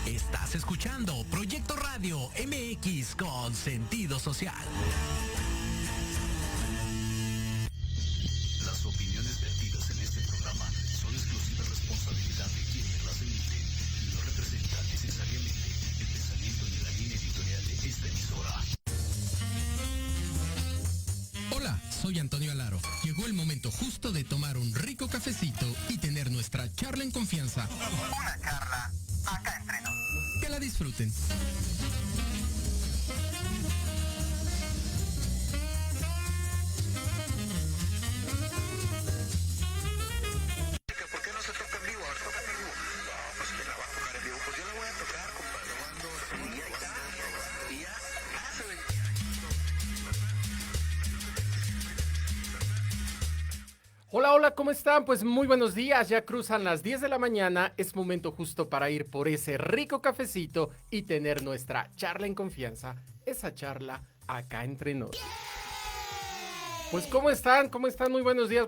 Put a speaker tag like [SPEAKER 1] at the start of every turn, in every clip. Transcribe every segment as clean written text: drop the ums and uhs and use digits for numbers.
[SPEAKER 1] Estás escuchando Proyecto Radio MX con sentido social. Las opiniones vertidas en este programa son exclusiva responsabilidad de quienes las emiten y no representan necesariamente el pensamiento ni la línea editorial de esta emisora. Hola, soy Antonio Alaro. Llegó el momento justo de tomar un rico cafecito y tener nuestra charla en confianza.
[SPEAKER 2] Una charla acá entre nos.
[SPEAKER 1] Que la disfruten.
[SPEAKER 2] ¿Por qué no se toca en vivo? Ahora toca en vivo. No, pues que la va a tocar en vivo. Pues yo la voy a tocar, compadre. Y ahí está. Y ya. Pásale.
[SPEAKER 3] Hola, hola, ¿cómo están? Pues muy buenos días, ya cruzan las 10 de la mañana, es momento justo para ir por ese rico cafecito y tener nuestra charla en confianza, esa charla acá entre nos. Pues ¿cómo están? ¿Cómo están? Muy buenos días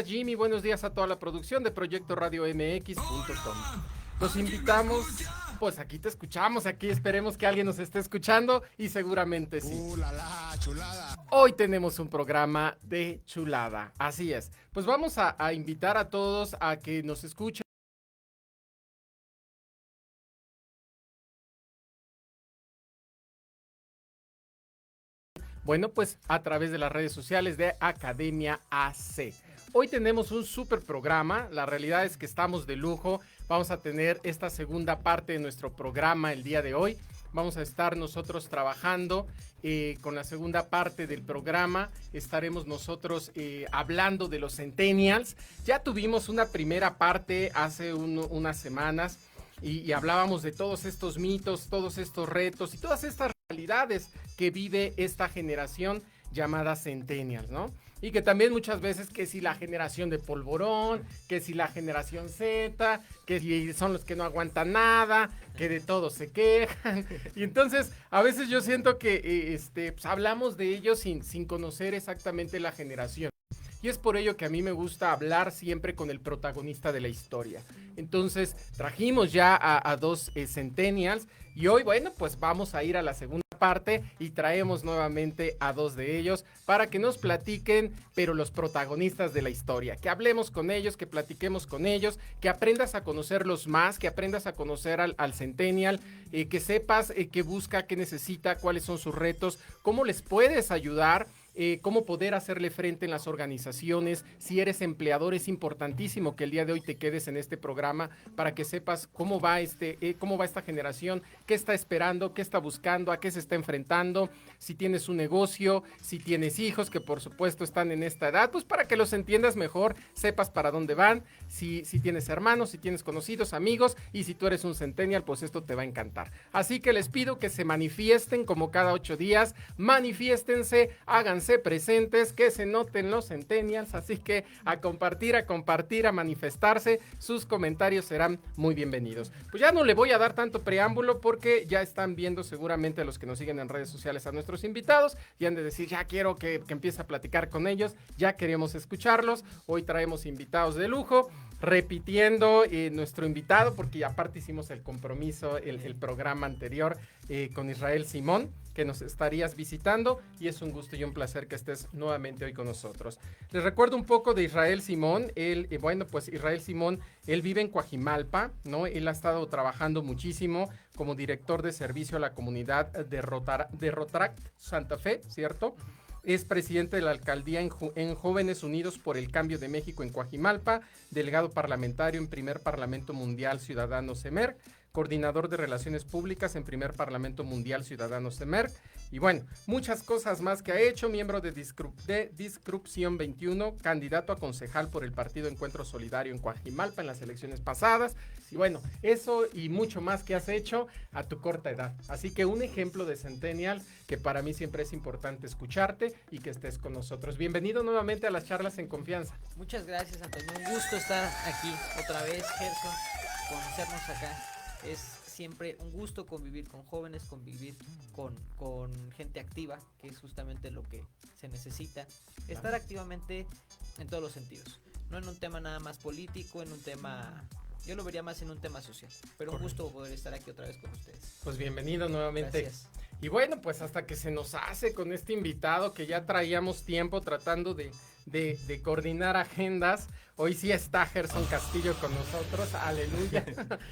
[SPEAKER 3] Jimmy, buenos días a toda la producción de Proyecto Radio MX.com. Los invitamos, pues aquí te escuchamos, aquí esperemos que alguien nos esté escuchando y seguramente sí.
[SPEAKER 4] Chulada.
[SPEAKER 3] Hoy tenemos un programa de chulada, así es. Pues vamos a invitar a todos a que nos escuchen. Bueno, pues a través de las redes sociales de Academia AC. Hoy tenemos un súper programa, la realidad es que estamos de lujo. Vamos a tener esta segunda parte de nuestro programa el día de hoy. Vamos a estar nosotros trabajando con la segunda parte del programa. Estaremos nosotros hablando de los Centennials. Ya tuvimos una primera parte hace unas semanas y hablábamos de todos estos mitos, todos estos retos y todas estas realidades que vive esta generación llamada Centennials, ¿no? Y que también muchas veces que si la generación de polvorón, que si la generación Z, que si son los que no aguantan nada, que de todo se quejan. Y entonces a veces yo siento que pues, hablamos de ellos sin conocer exactamente la generación. Y es por ello que a mí me gusta hablar siempre con el protagonista de la historia. Entonces trajimos ya a dos Centennials y hoy, bueno, pues vamos a ir a la segunda parte y traemos nuevamente a dos de ellos para que nos platiquen, pero los protagonistas de la historia, que hablemos con ellos, que platiquemos con ellos, que aprendas a conocerlos más, que aprendas a conocer al Centennial, que sepas qué busca, qué necesita, cuáles son sus retos, cómo les puedes ayudar. Cómo poder hacerle frente en las organizaciones. Si eres empleador, es importantísimo que el día de hoy te quedes en este programa para que sepas cómo va esta generación, qué está esperando, qué está buscando, a qué se está enfrentando, si tienes un negocio, si tienes hijos que por supuesto están en esta edad, pues para que los entiendas mejor, sepas para dónde van, si tienes hermanos, si tienes conocidos, amigos, y si tú eres un Centennial, pues esto te va a encantar. Así que les pido que se manifiesten como cada 8 días, manifiéstense, háganse presentes, que se noten los Centennials, así que a compartir, a manifestarse, sus comentarios serán muy bienvenidos. Pues ya no le voy a dar tanto preámbulo porque ya están viendo seguramente los que nos siguen en redes sociales a nuestros invitados y han de decir, ya quiero que empiece a platicar con ellos, ya queremos escucharlos. Hoy traemos invitados de lujo, repitiendo nuestro invitado, porque aparte hicimos el compromiso, el programa anterior con Israel Simón, que nos estarías visitando, y es un gusto y un placer que estés nuevamente hoy con nosotros. Les recuerdo un poco de Israel Simón. Israel Simón, él vive en Coajimalpa, ¿no? Él ha estado trabajando muchísimo como director de servicio a la comunidad de Rotaract Santa Fe, ¿cierto? Es presidente de la alcaldía en Jóvenes Unidos por el Cambio de México en Coajimalpa, delegado parlamentario en Primer Parlamento Mundial Ciudadano CEMER, coordinador de Relaciones Públicas en Primer Parlamento Mundial Ciudadano CEMER, y bueno, muchas cosas más que ha hecho, miembro de Disrupción 21, candidato a concejal por el Partido Encuentro Solidario en Coajimalpa en las elecciones pasadas, y bueno, eso y mucho más que has hecho a tu corta edad. Así que un ejemplo de Centennial que para mí siempre es importante escucharte y que estés con nosotros. Bienvenido nuevamente a las charlas en confianza.
[SPEAKER 5] Muchas gracias, Antonio. Un gusto estar aquí otra vez, Gerson, conocernos acá. Es siempre un gusto convivir con jóvenes, convivir con gente activa, que es justamente lo que se necesita. Estar activamente en todos los sentidos. No en un tema nada más político, en un tema Yo lo vería más en un tema social, pero un gusto poder estar aquí otra vez con ustedes.
[SPEAKER 3] Pues bienvenido nuevamente.
[SPEAKER 5] Gracias.
[SPEAKER 3] Y bueno, pues hasta que se nos hace con este invitado que ya traíamos tiempo tratando de coordinar agendas. Hoy sí está Gerson Castillo con nosotros, aleluya.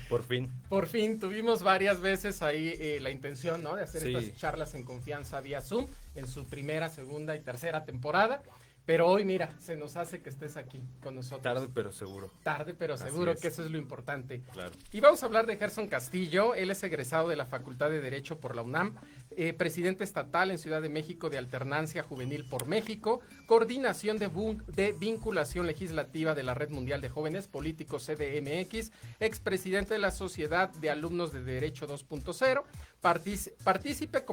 [SPEAKER 4] Por fin.
[SPEAKER 3] Por fin, tuvimos varias veces ahí la intención, ¿no? De hacer
[SPEAKER 4] Sí.
[SPEAKER 3] estas charlas en confianza vía Zoom en su primera, segunda y tercera temporada. Pero hoy, mira, se nos hace que estés aquí con nosotros.
[SPEAKER 4] Tarde pero seguro.
[SPEAKER 3] Tarde, pero
[SPEAKER 4] Así
[SPEAKER 3] seguro
[SPEAKER 4] es.
[SPEAKER 3] que eso es lo importante.
[SPEAKER 4] Claro.
[SPEAKER 3] Y vamos a hablar de Gerson Castillo. Él es egresado de la Facultad de Derecho por la UNAM, presidente estatal en Ciudad de México de Alternancia Juvenil por México, coordinación de vinculación legislativa de la Red Mundial de Jóvenes Políticos CDMX, expresidente de la Sociedad de Alumnos de Derecho 2.0, participó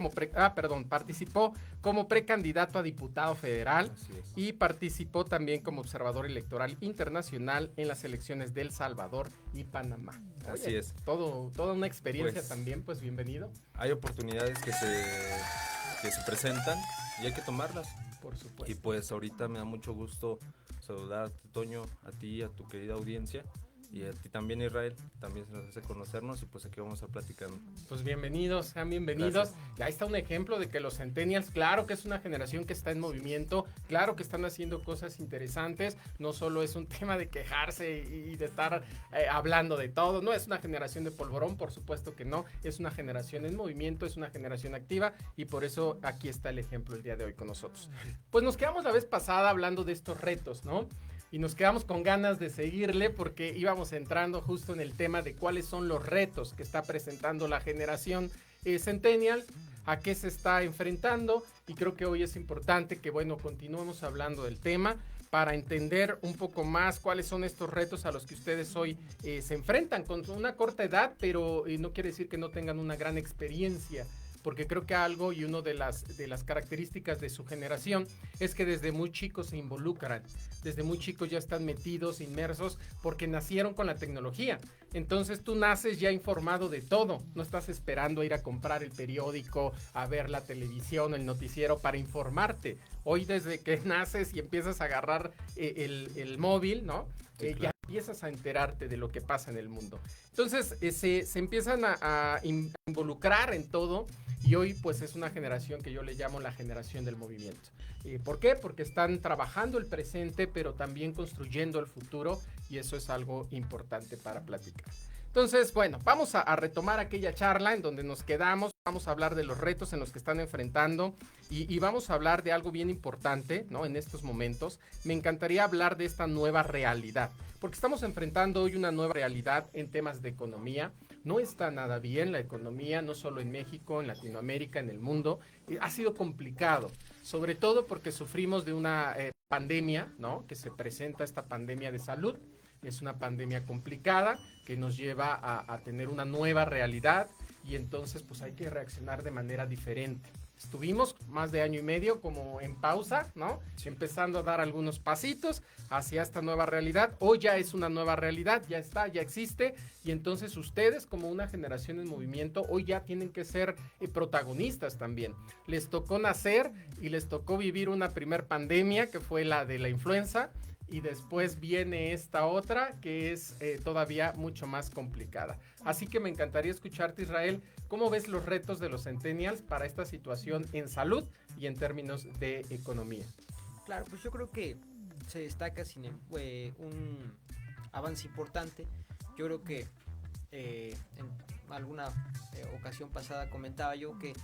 [SPEAKER 3] como precandidato a diputado federal
[SPEAKER 4] Así es.
[SPEAKER 3] y participó también como observador electoral internacional en las elecciones de El Salvador y Panamá.
[SPEAKER 4] Así es.
[SPEAKER 3] Toda una experiencia
[SPEAKER 4] Pues,
[SPEAKER 3] también, pues bienvenido,
[SPEAKER 4] Hay oportunidades que se presentan y hay que tomarlas.
[SPEAKER 3] por supuesto.
[SPEAKER 4] Y pues ahorita me da mucho gusto saludarte, Toño, a ti, a tu querida audiencia. Y a ti también, Israel, también se nos hace conocernos y pues aquí vamos a platicando.
[SPEAKER 3] Pues bienvenidos, sean bienvenidos.
[SPEAKER 4] Gracias.
[SPEAKER 3] Y ahí está un ejemplo de que los centennials, claro que es una generación que está en movimiento, claro que están haciendo cosas interesantes, no solo es un tema de quejarse y de estar hablando de todo, no es una generación de polvorón, por supuesto que no, es una generación en movimiento, es una generación activa y por eso aquí está el ejemplo el día de hoy con nosotros. Pues nos quedamos la vez pasada hablando de estos retos, ¿no? Y nos quedamos con ganas de seguirle porque íbamos entrando justo en el tema de cuáles son los retos que está presentando la generación Centennial, a qué se está enfrentando, y creo que hoy es importante que, bueno, continuemos hablando del tema para entender un poco más cuáles son estos retos a los que ustedes hoy se enfrentan con una corta edad, pero no quiere decir que no tengan una gran experiencia, porque creo que algo y una de las características de su generación es que desde muy chicos se involucran, desde muy chicos ya están metidos, inmersos, porque nacieron con la tecnología. Entonces tú naces ya informado de todo, no estás esperando a ir a comprar el periódico, a ver la televisión, el noticiero para informarte. Hoy desde que naces y empiezas a agarrar el móvil, ¿no?
[SPEAKER 4] Sí, claro.
[SPEAKER 3] Ya empiezas a enterarte de lo que pasa en el mundo. Entonces se empiezan a involucrar en todo y hoy pues es una generación que yo le llamo la generación del movimiento. ¿Por qué? Porque están trabajando el presente pero también construyendo el futuro y eso es algo importante para platicar. Entonces, bueno, vamos a retomar aquella charla en donde nos quedamos, vamos a hablar de los retos en los que están enfrentando y vamos a hablar de algo bien importante, ¿no? En estos momentos, me encantaría hablar de esta nueva realidad, porque estamos enfrentando hoy una nueva realidad en temas de economía. No está nada bien la economía, no solo en México, en Latinoamérica, en el mundo. Ha sido complicado, sobre todo porque sufrimos de una pandemia, ¿no? Que se presenta esta pandemia de salud. Es una pandemia complicada que nos lleva a tener una nueva realidad y entonces pues hay que reaccionar de manera diferente. Estuvimos más de año y medio como en pausa, ¿no? Empezando a dar algunos pasitos hacia esta nueva realidad. Hoy ya es una nueva realidad, ya está, ya existe. Y entonces ustedes como una generación en movimiento, hoy ya tienen que ser protagonistas también. Les tocó nacer y les tocó vivir una primer pandemia que fue la de la influenza. Y después viene esta otra que es todavía mucho más complicada. Así que me encantaría escucharte, Israel, ¿cómo ves los retos de los centennials para esta situación en salud y en términos de economía?
[SPEAKER 5] Claro, pues yo creo que se destaca un avance importante. Yo creo que en alguna ocasión pasada comentaba yo que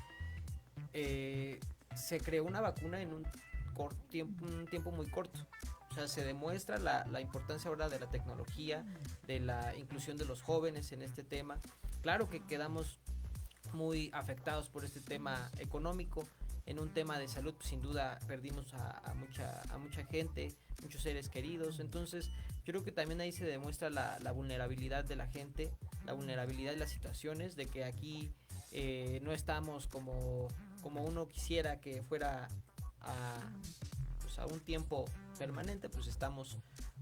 [SPEAKER 5] se creó una vacuna en un tiempo muy corto. O sea, se demuestra la importancia ahora de la tecnología, de la inclusión de los jóvenes en este tema. Claro que quedamos muy afectados por este tema económico. En un tema de salud, pues, sin duda perdimos a mucha gente, muchos seres queridos. Entonces, yo creo que también ahí se demuestra la vulnerabilidad de la gente, la vulnerabilidad de las situaciones, de que aquí no estamos como uno quisiera que fuera a un tiempo permanente, pues estamos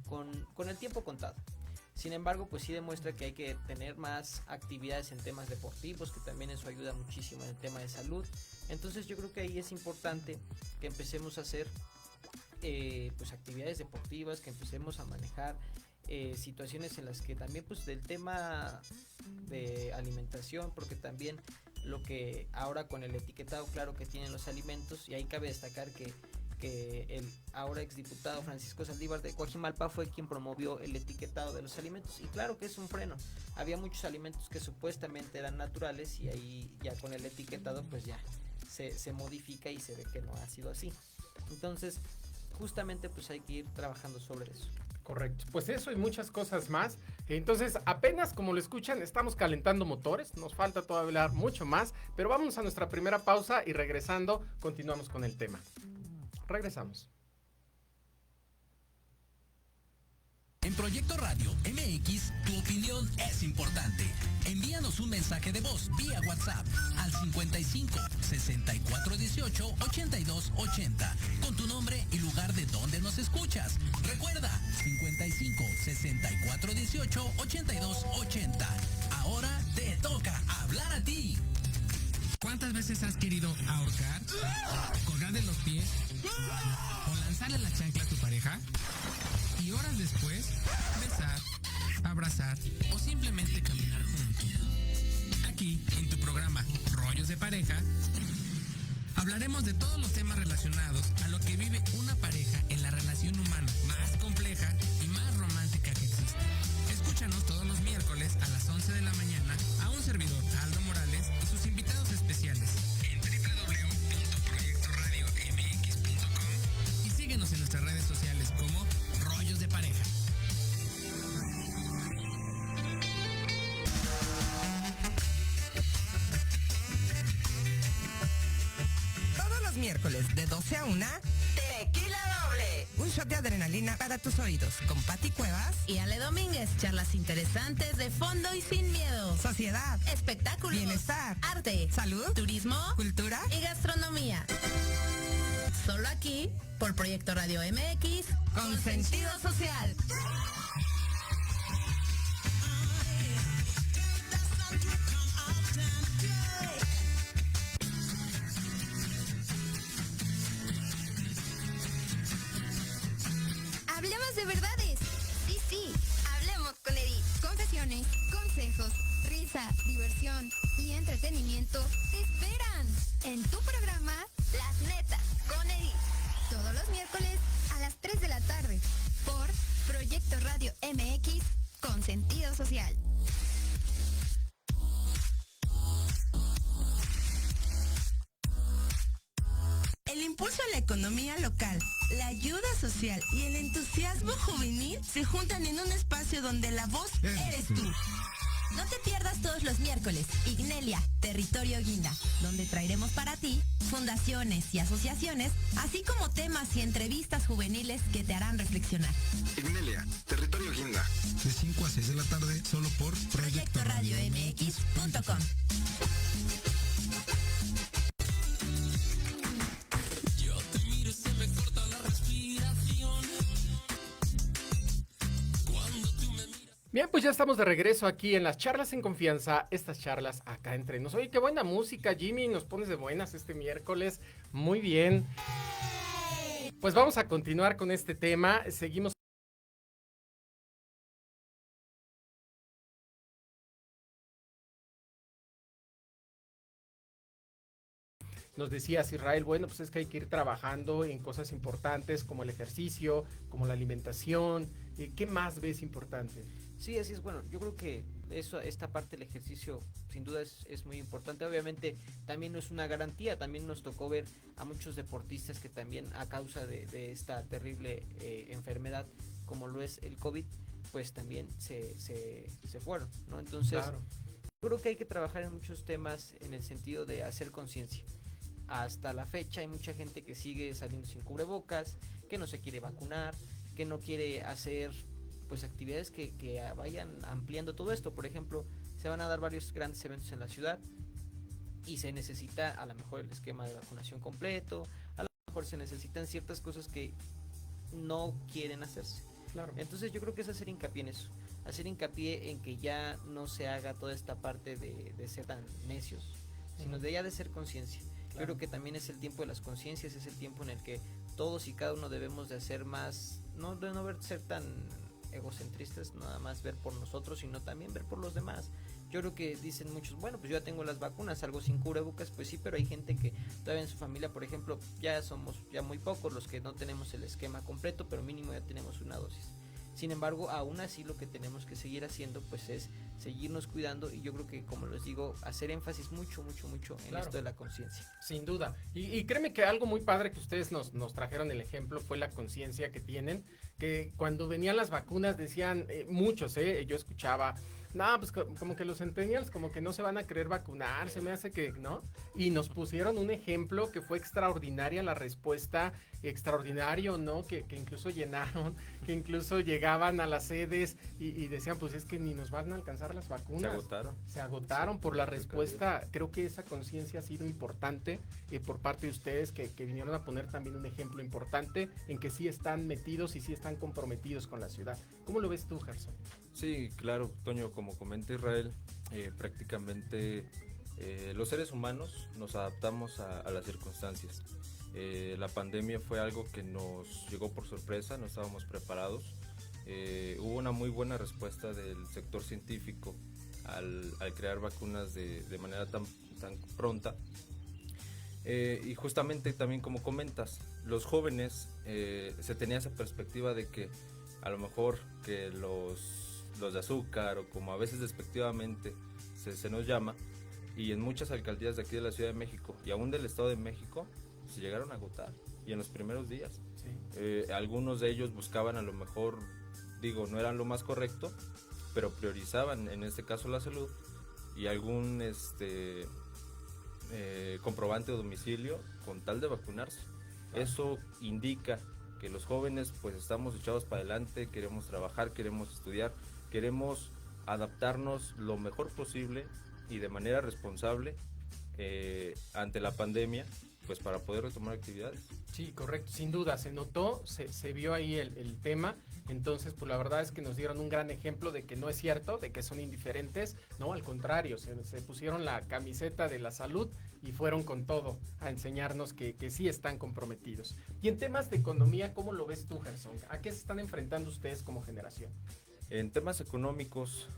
[SPEAKER 5] con el tiempo contado. Sin embargo, pues sí demuestra que hay que tener más actividades en temas deportivos, que también eso ayuda muchísimo en el tema de salud. Entonces yo creo que ahí es importante que empecemos a hacer pues actividades deportivas, que empecemos a manejar situaciones en las que también pues del tema de alimentación, porque también lo que ahora con el etiquetado claro que tienen los alimentos, y ahí cabe destacar que el ahora exdiputado Francisco Saldívar de Coajimalpa fue quien promovió el etiquetado de los alimentos, y claro que es un freno. Había muchos alimentos que supuestamente eran naturales y ahí ya con el etiquetado pues ya se modifica y se ve que no ha sido así. Entonces justamente pues hay que ir trabajando sobre eso.
[SPEAKER 3] Correcto, pues eso y muchas cosas más. Entonces, apenas como lo escuchan, estamos calentando motores, nos falta todavía hablar mucho más, pero vamos a nuestra primera pausa y regresando continuamos con el tema. Regresamos.
[SPEAKER 1] En Proyecto Radio MX, tu opinión es importante. Envíanos un mensaje de voz vía WhatsApp al 55 64 18 82 80 con tu nombre y lugar de donde nos escuchas. Recuerda, 55 64 18 82 80. Ahora te toca hablar a ti.
[SPEAKER 6] ¿Cuántas veces has querido ahorcar, colgar de los pies o lanzarle la chancla a tu pareja? Y horas después, besar, abrazar o simplemente caminar juntos. Aquí, en tu programa Rollos de Pareja, hablaremos de todos los temas relacionados a lo que vive una pareja en la relación humana más compleja y más romántica que existe. Escúchanos todos los miércoles a las 11 de la mañana a un servidor, Aldo Morales, y sus invitados especiales en www.proyectoradiomx.com y síguenos en nuestras redes sociales como Rollos de Pareja.
[SPEAKER 7] Todos los miércoles de 12 a 1, Tequila Doble. Un shot de adrenalina para tus oídos con Pati Cuevas
[SPEAKER 8] y Ale Domínguez. Charlas interesantes de fondo y sin miedo.
[SPEAKER 7] Sociedad,
[SPEAKER 8] Espectáculos,
[SPEAKER 7] bienestar,
[SPEAKER 8] arte,
[SPEAKER 7] salud,
[SPEAKER 8] turismo,
[SPEAKER 7] cultura
[SPEAKER 8] y gastronomía. Solo aquí, por Proyecto Radio MX,
[SPEAKER 7] con sentido social.
[SPEAKER 9] Hablemos de verdades. Sí, hablemos con Edith. Confesiones, consejos, risa, diversión y entretenimiento te esperan en tu programa Las Netas con Edith. Todos los miércoles a las 3 de la tarde por Proyecto Radio MX con sentido social.
[SPEAKER 7] El impulso a la economía local, la ayuda social y el entusiasmo juvenil se juntan en un espacio donde la voz eres tú.
[SPEAKER 8] No te pierdas todos los miércoles Ignelia, Territorio Guinda, donde traeremos para ti fundaciones y asociaciones, así como temas y entrevistas juveniles que te harán reflexionar.
[SPEAKER 10] Ignelia, Territorio Guinda.
[SPEAKER 6] De 5 a 6 de la tarde, solo por
[SPEAKER 8] Proyecto Radio MX.com.
[SPEAKER 3] Bien, pues ya estamos de regreso aquí en las charlas en confianza, estas charlas acá entre nos. Oye, qué buena música, Jimmy, nos pones de buenas este miércoles, muy bien. Pues vamos a continuar con este tema, seguimos. Nos decías, Israel, bueno, pues es que hay que ir trabajando en cosas importantes como el ejercicio, como la alimentación. ¿Qué más ves importante?
[SPEAKER 5] Sí, así es. Bueno, yo creo que esta parte del ejercicio sin duda es muy importante. Obviamente también no es una garantía, también nos tocó ver a muchos deportistas que también a causa de esta terrible enfermedad como lo es el COVID, pues también se fueron, ¿no? Entonces, claro, yo creo que hay que trabajar en muchos temas en el sentido de hacer conciencia. Hasta la fecha hay mucha gente que sigue saliendo sin cubrebocas, que no se quiere vacunar, que no quiere hacer pues actividades que vayan ampliando todo esto. Por ejemplo, se van a dar varios grandes eventos en la ciudad y se necesita a lo mejor el esquema de vacunación completo, a lo mejor se necesitan ciertas cosas que no quieren hacerse.
[SPEAKER 3] Claro.
[SPEAKER 5] Entonces yo creo que es hacer hincapié en eso, hacer hincapié en que ya no se haga toda esta parte de ser tan necios, sino de ya de ser conciencia. Claro. Yo creo que también es el tiempo de las conciencias, es el tiempo en el que todos y cada uno debemos de hacer más, no ser tan egocentristas, nada más ver por nosotros, sino también ver por los demás. Yo creo que dicen muchos, bueno, pues yo ya tengo las vacunas, salgo sin cubrebocas, pues sí, pero hay gente que todavía en su familia, por ejemplo, ya somos ya muy pocos los que no tenemos el esquema completo, pero mínimo ya tenemos una dosis. Sin embargo, aún así lo que tenemos que seguir haciendo pues es seguirnos cuidando, y yo creo que, como les digo, hacer énfasis mucho en esto de la conciencia.
[SPEAKER 3] Sin duda. Y créeme que algo muy padre que ustedes nos trajeron el ejemplo fue la conciencia que tienen, que cuando venían las vacunas decían muchos, yo escuchaba, no, pues como que los centennials como que no se van a querer vacunar, se me hace que, ¿no? Y nos pusieron un ejemplo que fue extraordinaria la respuesta, extraordinario, ¿no? Que incluso llenaron, que incluso llegaban a las sedes y decían, pues es que ni nos van a alcanzar las vacunas. Se agotaron por la respuesta. Creo que esa conciencia ha sido importante por parte de ustedes, que vinieron a poner también un ejemplo importante en que sí están metidos y sí están comprometidos con la ciudad. ¿Cómo lo ves tú, Gerson?
[SPEAKER 4] Sí, claro, Toño, como comenta Israel, prácticamente los seres humanos nos adaptamos a las circunstancias. La pandemia fue algo que nos llegó por sorpresa, no estábamos preparados. Hubo una muy buena respuesta del sector científico al crear vacunas de manera tan pronta. Y justamente también, como comentas, los jóvenes, se tenía esa perspectiva de que a lo mejor que los de azúcar, o como a veces despectivamente se nos llama, y en muchas alcaldías de aquí de la Ciudad de México y aún del Estado de México se llegaron a agotar, y en los primeros días. Sí. Algunos de ellos buscaban, a lo mejor, digo, no eran lo más correcto, pero priorizaban en este caso la salud, y algún comprobante de domicilio con tal de vacunarse. Eso indica que los jóvenes pues estamos echados para adelante, queremos trabajar, queremos estudiar, queremos adaptarnos lo mejor posible y de manera responsable ante la pandemia, pues para poder retomar actividades.
[SPEAKER 3] Sí, correcto, sin duda, se notó, se vio ahí el tema. Entonces, pues la verdad es que nos dieron un gran ejemplo de que no es cierto, de que son indiferentes, no, al contrario, se pusieron la camiseta de la salud y fueron con todo a enseñarnos que sí están comprometidos. Y en temas de economía, ¿cómo lo ves tú, Gerson? ¿A qué se están enfrentando ustedes como generación?
[SPEAKER 4] En temas económicos,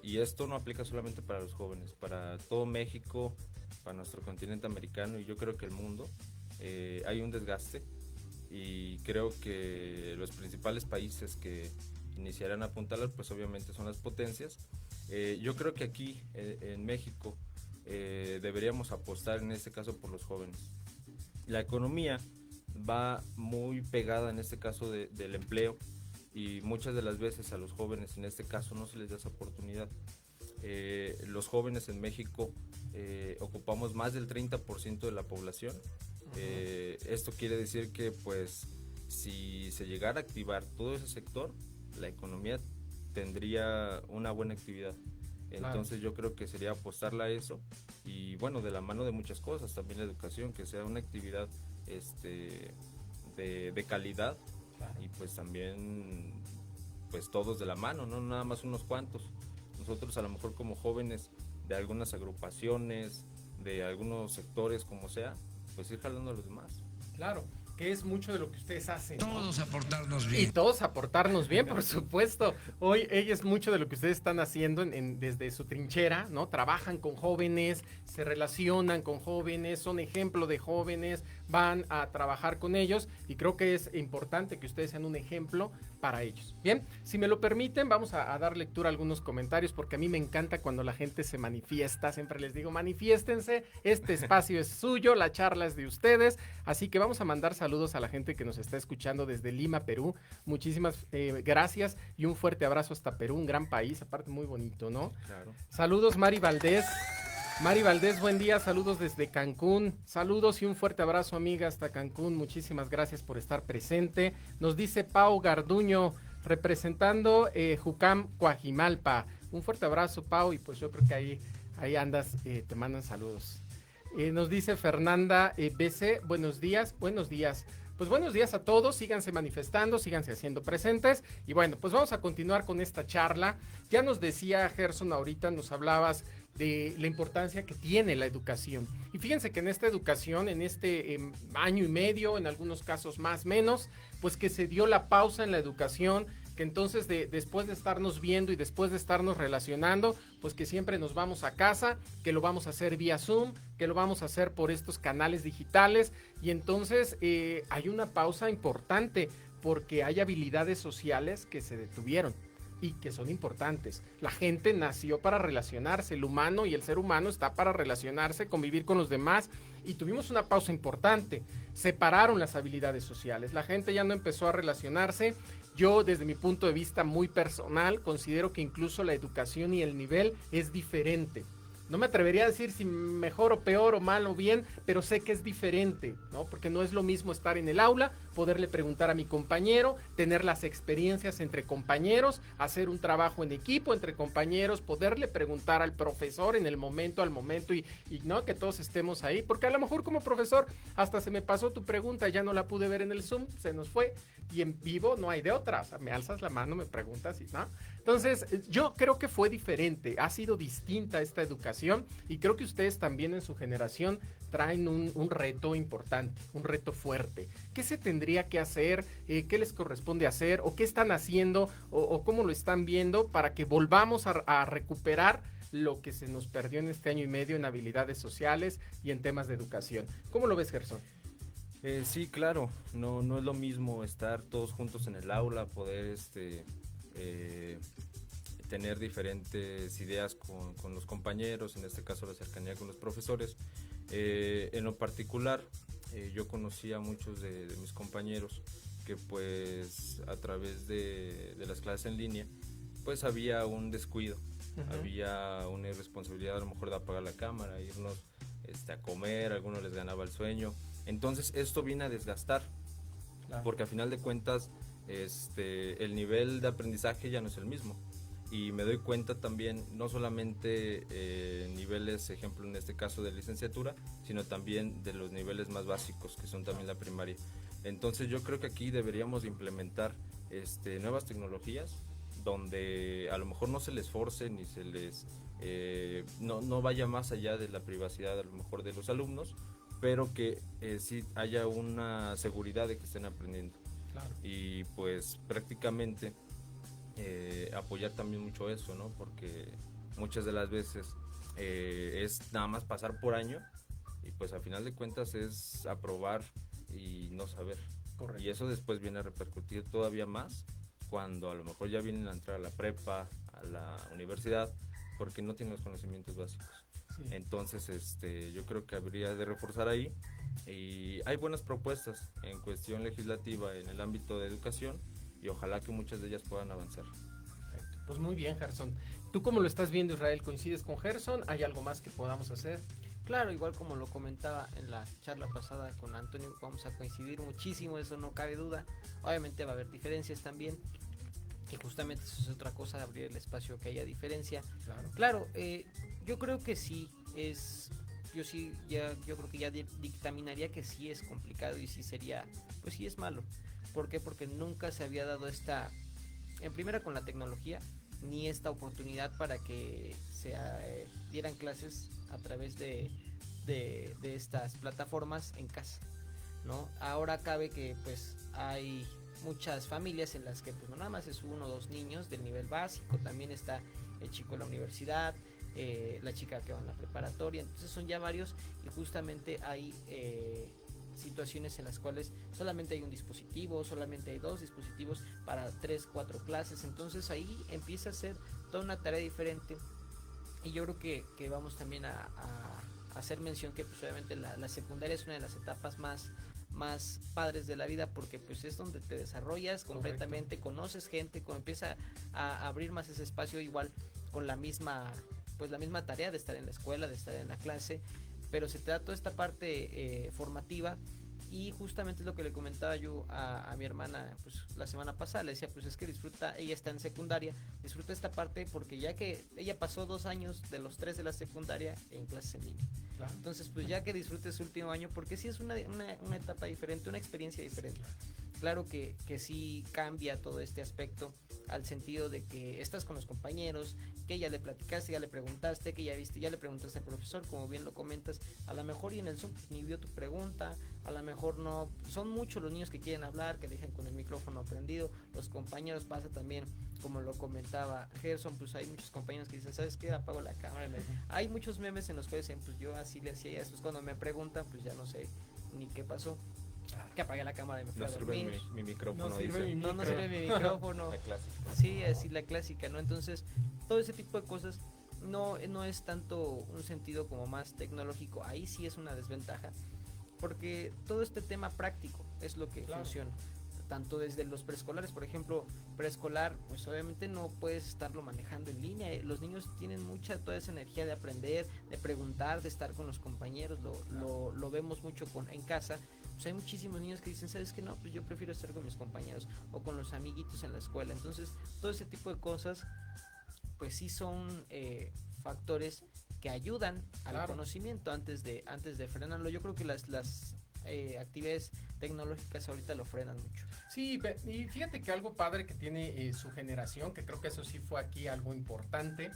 [SPEAKER 4] y esto no aplica solamente para los jóvenes, para todo México, para nuestro continente americano y yo creo que el mundo, hay un desgaste, y creo que los principales países que iniciarán a apuntalar pues obviamente son las potencias. Yo creo que aquí en México deberíamos apostar en este caso por los jóvenes. La economía va muy pegada en este caso del empleo, y muchas de las veces a los jóvenes en este caso no se les da esa oportunidad. Los jóvenes en México ocupamos más del 30% de la población. Esto quiere decir que pues si se llegara a activar todo ese sector, la economía tendría una buena actividad. Entonces yo creo que sería apostarle a eso, y bueno, de la mano de muchas cosas, también la educación, que sea una actividad de calidad, y pues también pues todos de la mano, no nada más unos cuantos. Nosotros a lo mejor como jóvenes de algunas agrupaciones, de algunos sectores, como sea, pues ir jalando a los demás.
[SPEAKER 3] Claro, que es mucho de lo que ustedes hacen, ¿no?
[SPEAKER 6] Todos aportarnos bien.
[SPEAKER 3] Y todos aportarnos bien, por supuesto. Hoy ella es mucho de lo que ustedes están haciendo desde su trinchera, ¿no? Trabajan con jóvenes, se relacionan con jóvenes, son ejemplo de jóvenes, van a trabajar con ellos, y creo que es importante que ustedes sean un ejemplo para ellos. Bien, si me lo permiten, vamos a dar lectura a algunos comentarios, porque a mí me encanta cuando la gente se manifiesta. Siempre les digo, manifiéstense, este espacio es suyo, la charla es de ustedes, así que vamos a mandar saludos a la gente que nos está escuchando desde Lima, Perú. Muchísimas gracias y un fuerte abrazo hasta Perú, un gran país, aparte muy bonito, ¿no?
[SPEAKER 4] Claro.
[SPEAKER 3] Saludos, Mari Valdés. Mari Valdés, buen día, saludos desde Cancún, saludos y un fuerte abrazo, amiga, hasta Cancún, muchísimas gracias por estar presente. Nos dice Pau Garduño, representando Jucam, Coajimalpa, un fuerte abrazo, Pau, y pues yo creo que ahí andas, te mandan saludos. Nos dice Fernanda BC, buenos días. Pues buenos días a todos, síganse manifestando, síganse haciendo presentes, y bueno, pues vamos a continuar con esta charla. Ya nos decía Gerson ahorita, nos hablabas de la importancia que tiene la educación. Y fíjense que en esta educación, en este año y medio, en algunos casos más, menos, pues que se dio la pausa en la educación que entonces después de estarnos viendo y después de estarnos relacionando, pues que siempre nos vamos a casa, que lo vamos a hacer vía Zoom, que lo vamos a hacer por estos canales digitales, y entonces hay una pausa importante porque hay habilidades sociales que se detuvieron y que son importantes. La gente nació para relacionarse, el humano y el ser humano está para relacionarse, convivir con los demás, y tuvimos una pausa importante. Separaron las habilidades sociales, la gente ya no empezó a relacionarse. Yo, desde mi punto de vista muy personal, considero que incluso la educación y el nivel es diferente. No me atrevería a decir si mejor o peor o mal o bien, pero sé que es diferente, ¿no? Porque no es lo mismo estar en el aula, poderle preguntar a mi compañero, tener las experiencias entre compañeros, hacer un trabajo en equipo entre compañeros, poderle preguntar al profesor en el momento al momento y no que todos estemos ahí, porque a lo mejor como profesor hasta se me pasó tu pregunta, ya no la pude ver en el Zoom, se nos fue, y en vivo no hay de otra, o sea, me alzas la mano, me preguntas y ¿no? Entonces, yo creo que fue diferente, ha sido distinta esta educación, y creo que ustedes también en su generación traen un reto importante, un reto fuerte. ¿Qué se tendría que hacer? ¿Qué les corresponde hacer? ¿O qué están haciendo? ¿O cómo lo están viendo para que volvamos a recuperar lo que se nos perdió en este año y medio en habilidades sociales y en temas de educación? ¿Cómo lo ves, Gerson?
[SPEAKER 4] Sí, claro, no es lo mismo estar todos juntos en el aula, poder tener diferentes ideas con los compañeros, en este caso la cercanía con los profesores. En lo particular, yo conocí a muchos de mis compañeros que pues a través de las clases en línea pues había un descuido, había una irresponsabilidad a lo mejor de apagar la cámara, irnos a comer, a algunos les ganaba el sueño. Entonces esto viene a desgastar, claro, porque a final de cuentas el nivel de aprendizaje ya no es el mismo. Y me doy cuenta también, no solamente niveles, ejemplo en este caso de licenciatura, sino también de los niveles más básicos, que son también la primaria. Entonces yo creo que aquí deberíamos implementar nuevas tecnologías, donde a lo mejor no se les force, ni se les no vaya más allá de la privacidad a lo mejor de los alumnos, pero que sí haya una seguridad de que estén aprendiendo. Claro. Y pues prácticamente apoyar también mucho eso, ¿no? Porque muchas de las veces es nada más pasar por año y pues a final de cuentas es aprobar y no saber. Correcto. Y eso después viene a repercutir todavía más cuando a lo mejor ya vienen a entrar a la prepa, a la universidad, porque no tienen los conocimientos básicos. Sí. Entonces yo creo que habría de reforzar ahí, y hay buenas propuestas en cuestión legislativa en el ámbito de educación, y ojalá que muchas de ellas puedan avanzar.
[SPEAKER 3] Perfecto. Pues muy bien, Gerson. ¿Tú cómo lo estás viendo, Israel? ¿Coincides con Gerson? ¿Hay algo más que podamos hacer?
[SPEAKER 5] Claro, igual como lo comentaba en la charla pasada con Antonio, vamos a coincidir muchísimo, eso no cabe duda. Obviamente va a haber diferencias también, y justamente eso es otra cosa, abrir el espacio que haya diferencia. Claro, yo creo que sí es... Yo creo que ya dictaminaría que sí es complicado y sí sería, pues sí es malo. ¿Por qué? Porque nunca se había dado en primera con la tecnología, ni esta oportunidad para que se dieran clases a través de estas plataformas en casa, ¿no? Ahora cabe que pues hay muchas familias en las que pues no nada más es 1 o 2 niños del nivel básico, también está el chico de la universidad, la chica que va en la preparatoria, entonces son ya varios, y justamente hay situaciones en las cuales solamente hay un dispositivo, solamente hay 2 dispositivos para 3, 4 clases, entonces ahí empieza a ser toda una tarea diferente, y yo creo que vamos también a hacer mención que pues obviamente la secundaria es una de las etapas más padres de la vida, porque pues es donde te desarrollas completamente, conoces gente, empieza a abrir más ese espacio, igual con la misma tarea de estar en la escuela, de estar en la clase, pero se te da toda esta parte formativa, y justamente es lo que le comentaba yo a mi hermana pues la semana pasada, le decía pues es que disfruta, ella está en secundaria, disfruta esta parte porque ya que ella pasó 2 años de los 3 de la secundaria en clases en línea, claro. Entonces pues ya que disfrute su último año, porque sí es una etapa diferente, una experiencia diferente. claro que sí cambia todo este aspecto, al sentido de que estás con los compañeros, que ya le platicaste, ya le preguntaste, que ya viste, ya le preguntaste al profesor, como bien lo comentas, a lo mejor y en el Zoom pues, ni vio tu pregunta, a lo mejor no, son muchos los niños que quieren hablar, que dejan con el micrófono prendido, los compañeros pasa también, como lo comentaba Gerson, pues hay muchos compañeros que dicen, ¿sabes qué? Apago la cámara. Hay muchos memes en los cuales dicen, pues yo así le hacía eso, pues cuando me preguntan, pues ya no sé ni qué pasó, que apagué la cámara y me fui a dormir.
[SPEAKER 4] Mi micrófono,
[SPEAKER 3] No sirve
[SPEAKER 4] dice.
[SPEAKER 5] No sirve mi micrófono.
[SPEAKER 4] La clásica.
[SPEAKER 5] Sí, así la clásica, ¿no? Entonces, todo ese tipo de cosas no es tanto un sentido como más tecnológico. Ahí sí es una desventaja, porque todo este tema práctico es lo que funciona. Tanto desde los preescolares, por ejemplo, preescolar, pues obviamente no puedes estarlo manejando en línea. Los niños tienen toda esa energía de aprender, de preguntar, de estar con los compañeros. Lo vemos mucho en casa. Pues hay muchísimos niños que dicen, ¿sabes qué? No, pues yo prefiero estar con mis compañeros o con los amiguitos en la escuela. Entonces, todo ese tipo de cosas, pues sí son factores que ayudan al conocimiento antes de frenarlo. Yo creo que las actividades tecnológicas ahorita lo frenan mucho.
[SPEAKER 3] Sí, y fíjate que algo padre que tiene su generación, que creo que eso sí fue aquí algo importante,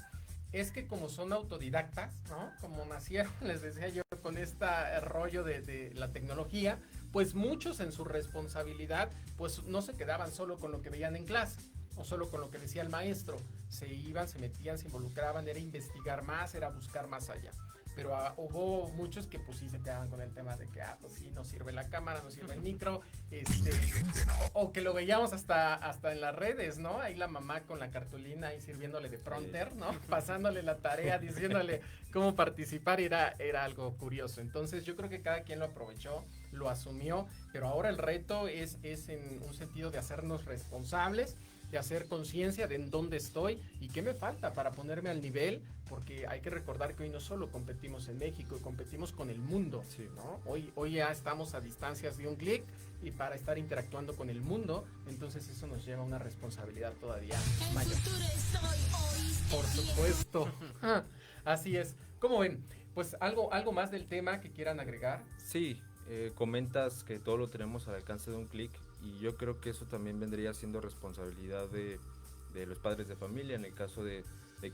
[SPEAKER 3] es que como son autodidactas, ¿no? Como nacieron, les decía yo, con este rollo de la tecnología, pues muchos en su responsabilidad, pues no se quedaban solo con lo que veían en clase o solo con lo que decía el maestro, se iban, se metían, se involucraban, era investigar más, era buscar más allá. Pero hubo muchos que pues sí se quedaban con el tema de que, pues sí, no sirve la cámara, no sirve el micro, o que lo veíamos hasta en las redes, ¿no? Ahí la mamá con la cartulina ahí sirviéndole de prompter, ¿no? Pasándole la tarea, diciéndole cómo participar, era algo curioso. Entonces yo creo que cada quien lo aprovechó, lo asumió, pero ahora el reto es en un sentido de hacernos responsables, de hacer conciencia de en dónde estoy y qué me falta para ponerme al nivel, porque hay que recordar que hoy no solo competimos en México, competimos con el mundo, ¿no? Hoy ya estamos a distancias de un clic y para estar interactuando con el mundo, entonces eso nos lleva a una responsabilidad todavía mayor. Por supuesto. Así es. ¿Cómo ven? Pues algo más del tema que quieran agregar.
[SPEAKER 4] Sí, comentas que todo lo tenemos al alcance de un clic. Y yo creo que eso también vendría siendo responsabilidad de los padres de familia, en el caso de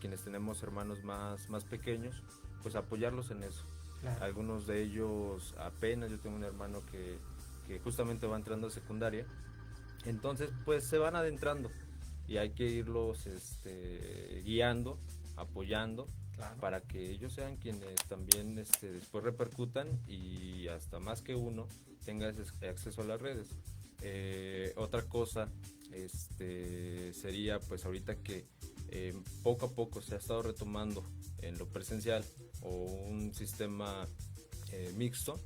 [SPEAKER 4] quienes tenemos hermanos más pequeños, pues apoyarlos en eso. Claro. Algunos de ellos apenas, yo tengo un hermano que justamente va entrando a secundaria, entonces pues se van adentrando y hay que irlos guiando, apoyando, claro, para que ellos sean quienes también después repercutan y hasta más que uno tenga ese acceso a las redes. Otra cosa sería pues ahorita que poco a poco se ha estado retomando en lo presencial o un sistema mixto,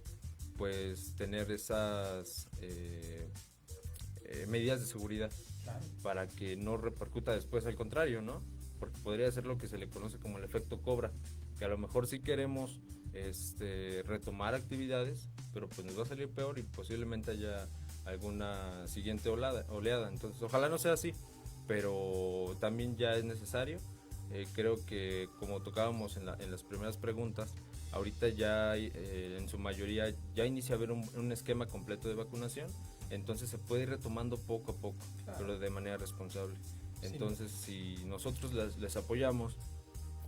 [SPEAKER 4] pues tener esas medidas de seguridad, claro, para que no repercuta después, al contrario, ¿no? Porque podría ser lo que se le conoce como el efecto cobra, que a lo mejor sí queremos retomar actividades, pero pues nos va a salir peor y posiblemente haya alguna siguiente oleada. Entonces ojalá no sea así, pero también ya es necesario. Creo que como tocábamos en las primeras preguntas, ahorita ya en su mayoría ya inicia a haber un esquema completo de vacunación, entonces se puede ir retomando poco a poco, claro, pero de manera responsable. Entonces si nosotros les apoyamos,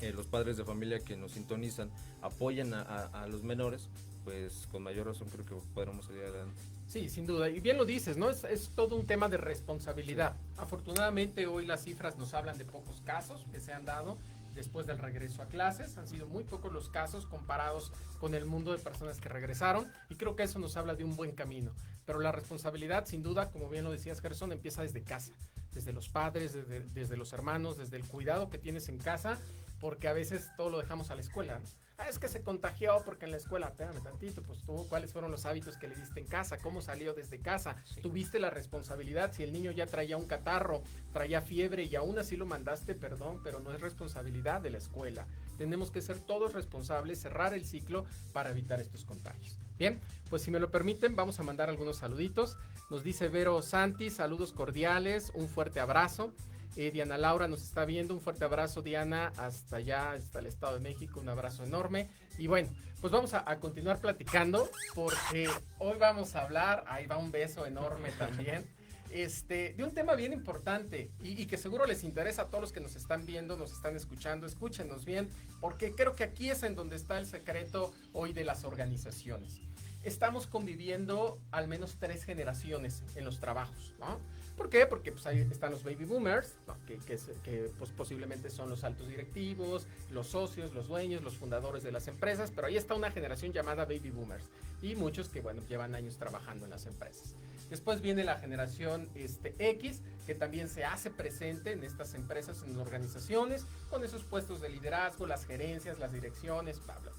[SPEAKER 4] los padres de familia que nos sintonizan apoyan a los menores, pues con mayor razón creo que podremos salir adelante.
[SPEAKER 3] Sí, sin duda, y bien lo dices, ¿no? Es todo un tema de responsabilidad. Sí. Afortunadamente hoy las cifras nos hablan de pocos casos que se han dado después del regreso a clases. Han sido muy pocos los casos comparados con el mundo de personas que regresaron, y creo que eso nos habla de un buen camino. Pero la responsabilidad, sin duda, como bien lo decías, Gerson, empieza desde casa, desde los padres, desde los hermanos, desde el cuidado que tienes en casa, porque a veces todo lo dejamos a la escuela, ¿no? Es que se contagió porque en la escuela, espérame tantito, pues tú, ¿cuáles fueron los hábitos que le diste en casa? ¿Cómo salió desde casa? Sí. ¿Tuviste la responsabilidad? Si el niño ya traía un catarro, traía fiebre y aún así lo mandaste, perdón, pero no es responsabilidad de la escuela. Tenemos que ser todos responsables, cerrar el ciclo para evitar estos contagios. Bien, pues si me lo permiten, vamos a mandar algunos saluditos. Nos dice Vero Santi, saludos cordiales, un fuerte abrazo. Diana Laura nos está viendo, un fuerte abrazo, Diana, hasta allá, hasta el Estado de México, un abrazo enorme. Y bueno, pues vamos a continuar platicando, porque hoy vamos a hablar, ahí va un beso enorme también, de un tema bien importante y que seguro les interesa a todos los que nos están viendo, nos están escuchando. Escúchenos bien, porque creo que aquí es en donde está el secreto hoy de las organizaciones. Estamos conviviendo al menos 3 generaciones en los trabajos, ¿no? ¿Por qué? Porque pues ahí están los baby boomers, ¿no? que pues posiblemente son los altos directivos, los socios, los dueños, los fundadores de las empresas, pero ahí está una generación llamada baby boomers y muchos que, bueno, llevan años trabajando en las empresas. Después viene la generación X, que también se hace presente en estas empresas, en organizaciones, con esos puestos de liderazgo, las gerencias, las direcciones, bla, bla.